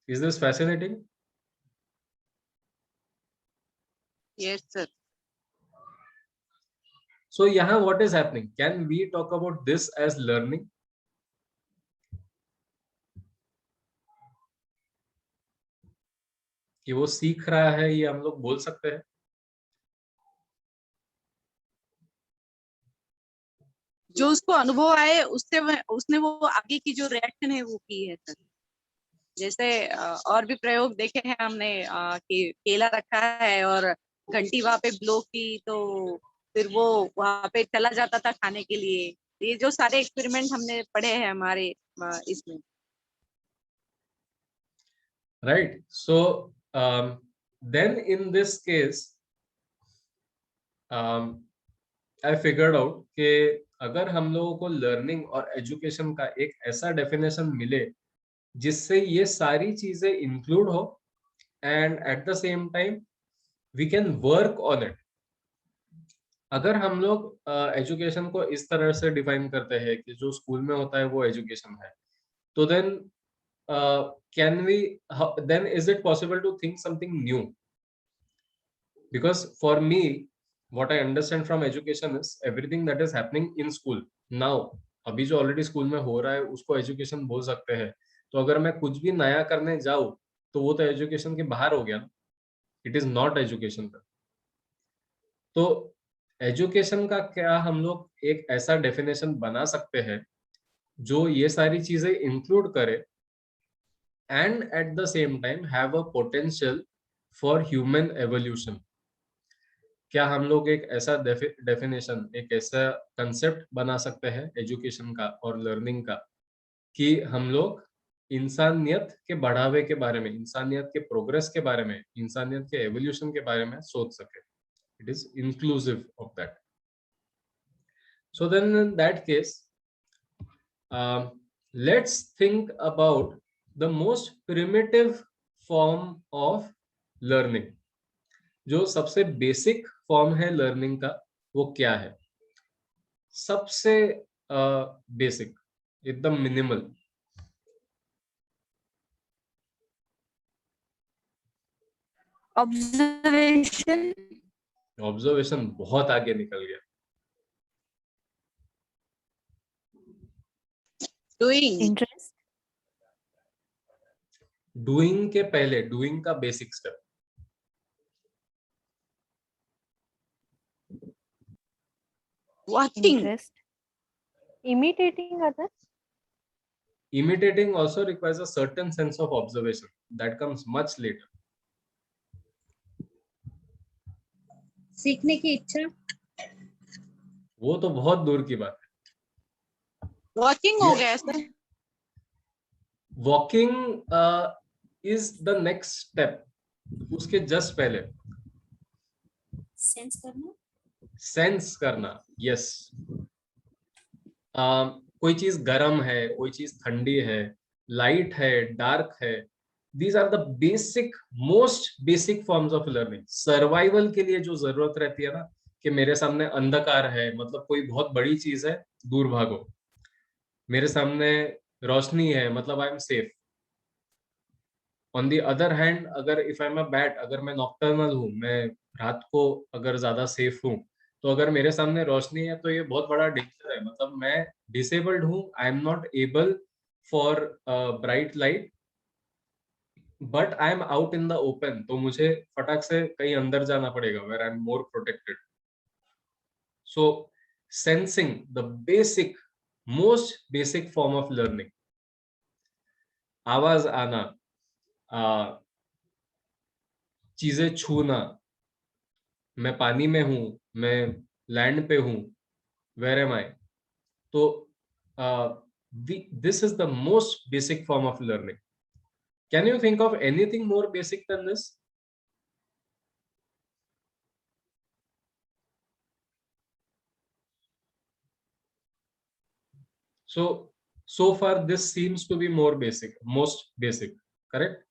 Is this fascinating? Yes, sir. So यहाँ what is happening? Can we talk about this as learning? कि वो सीख रहा है, ये हम लोग बोल सकते हैं? जो उसको अनुभव आए उससे उसने वो आगे की जो रिएक्शन है वो की है सर. जैसे और भी प्रयोग देखे हैं हमने कि केला रखा है और घंटी वहां पे ब्लो की तो फिर वो वहां पे चला जाता था खाने के लिए। ये जो सारे एक्सपेरिमेंट हमने पढ़े हैं हमारे इसमें। Right. So then in this case, I figured out कि अगर हम लोगों को लर्निंग और एजुकेशन का एक ऐसा डेफिनेशन मिले जिससे ये सारी चीजें इंक्लूड हो and at the same time we can work on it. अगर हम लोग एजुकेशन को इस तरह से डिफाइन करते हैं कि जो स्कूल में होता है वो एजुकेशन है, तो then then is it possible to think something new? Because for me, what I understand from education is everything that is happening in school now, अभी जो ऑलरेडी स्कूल में हो रहा है उसको एजुकेशन बोल सकते हैं। तो अगर मैं कुछ भी नया करने जाऊं तो वो तो एजुकेशन के बाहर हो गया ना, इट इज नॉट एजुकेशन। तो एजुकेशन का क्या हम लोग एक ऐसा डेफिनेशन बना सकते हैं जो ये सारी चीजें इंक्लूड करे and at the same time have a potential for human evolution? क्या हम लोग एक ऐसा डेफिनेशन, एक ऐसा कंसेप्ट बना सकते हैं एजुकेशन का और लर्निंग का कि हम लोग इंसानियत के बढ़ावे के बारे में, इंसानियत के प्रोग्रेस के बारे में, इंसानियत के एवोल्यूशन के बारे में सोच सके? It is inclusive of that. So then in that case let's think about the most primitive form of learning। जो सबसे बेसिक फॉर्म है लर्निंग का वो क्या है? सबसे बेसिक, एकदम मिनिमल। ऑब्जर्वेशन। ऑब्जर्वेशन बहुत आगे निकल गया। डूइंग। इंटरेस्ट। डूइंग के पहले, डूइंग का basic step. Watching। Interest. Imitating others। Imitating also requires a certain sense of observation that comes much later। सीखने की इच्छा। वो तो बहुत दूर की बात है। वॉकिंग हो गया sir. Walking is the next step, उसके जस्ट पहले सेंस करना। सेंस करना, यस। कोई चीज गर्म है, कोई चीज ठंडी है, लाइट है, डार्क है, these are the basic, most basic forms of learning. Survival के लिए जो जरूरत रहती है ना, कि मेरे सामने अंधकार है, मतलब कोई बहुत बड़ी चीज है, दूर भागो। मेरे सामने रोशनी है, मतलब I am safe. On the other hand, अगर if I am a bat, अगर मैं नॉक्टर्नल हूँ, मैं रात को अगर ज्यादा सेफ हूँ, तो अगर मेरे सामने रोशनी है तो ये बहुत बड़ा डेंजर है, मतलब मैं डिसेबल्ड हूँ, I am not able for bright light, but I am out in the open, तो मुझे फटाक से कहीं अंदर जाना पड़ेगा, where I am more protected. So sensing, the basic, most basic form of learning. आवाज आना, चीजें छूना, मैं पानी में हूं, मैं लैंड पे हूं, वेयर एम आई? तो this is the most basic form of learning. Can you think of anything more basic than this? So far this seems to be more basic, most basic, correct?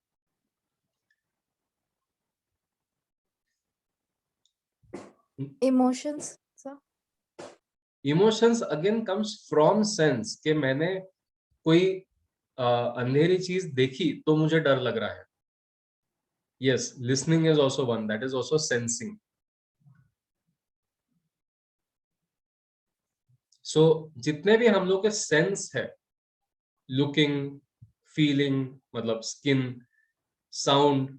Emotions, sir. Emotions again comes from sense, कि मैंने कोई अंधेरी चीज देखी तो मुझे डर लग रहा है। Yes, listening is also one, that is also sensing. So जितने भी हम लोग के सेंस है, लुकिंग, फीलिंग, मतलब skin, sound,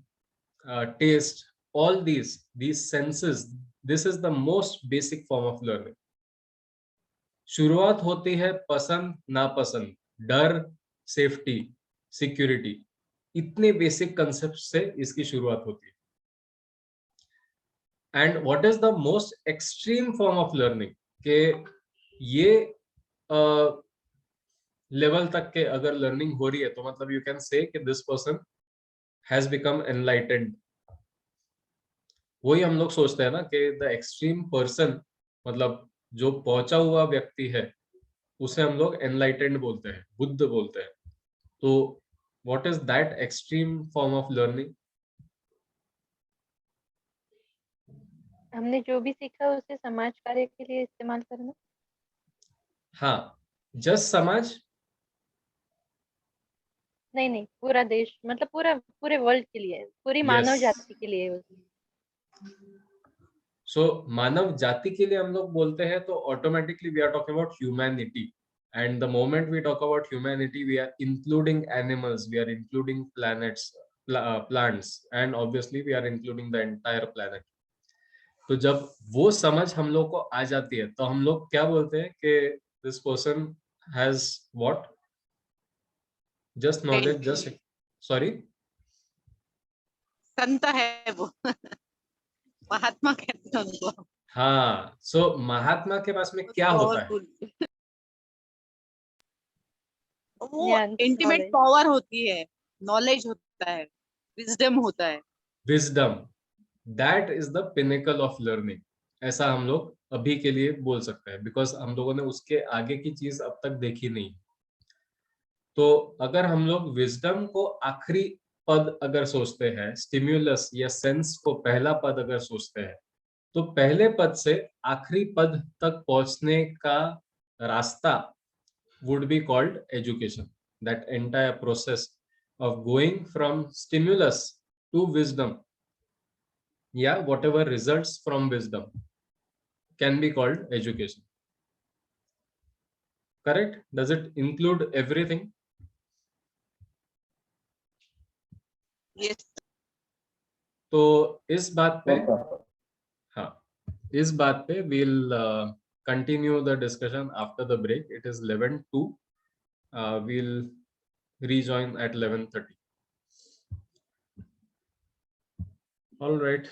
taste, all these senses, this is the most basic form of learning। शुरुआत होती है पसंद नापसंद, डर, सेफ्टी, सिक्योरिटी, इतने बेसिक कंसेप्ट से इसकी शुरुआत होती है। And what is the most extreme form of learning, के ये लेवल तक के अगर लर्निंग हो रही है तो मतलब यू कैन से कि this person has become enlightened. वही हम लोग सोचते हैं ना कि द एक्सट्रीम पर्सन, मतलब जो पहुंचा हुआ व्यक्ति है, उसे हम लोग एनलाइटेंड बोलते हैं, बुद्ध बोलते हैं। तो what is that extreme form of learning? हमने जो भी सीखा उसे समाज कार्य के लिए इस्तेमाल करना। हाँ, जस्ट समाज नहीं नहीं, पूरा देश, मतलब पूरे वर्ल्ड के लिए, पूरी मानव Yes. जाति के लिए। सो मानव जाति के लिए हम लोग बोलते हैं तो automatically we are talking about humanity, and the moment we talk about humanity we are including animals, we are including planets, plants, and obviously we are including the entire planet. तो जब वो समझ हम लोग को आ जाती है तो हम लोग क्या बोलते हैं कि this person has what, just knowledge, just sorry संत है वो। महात्मा कहते हैं उनको। हाँ, सो महात्मा के पास में क्या होता है? Powerful। वो ज्ञान, इंटीमेट knowledge। पावर होती है, नॉलेज होता है, विजडम होता है। Wisdom, that is the pinnacle of learning, ऐसा हम लोग अभी के लिए बोल सकते हैं, बिकॉज हम लोगों ने उसके आगे की चीज अब तक देखी नहीं। तो अगर हम लोग विजडम को आखिरी पद अगर सोचते हैं, स्टिम्युलस या सेंस को पहला पद अगर सोचते हैं, तो पहले पद से आखिरी पद तक पहुंचने का रास्ता would be called education. That entire process of going from stimulus to wisdom, yeah, whatever results from wisdom can be called education. Correct? Does it include everything? Yes। तो इस बात पे, हाँ, इस बात पे we'll continue the discussion after the break. It is 11:02. We'll rejoin at 11:30. All right.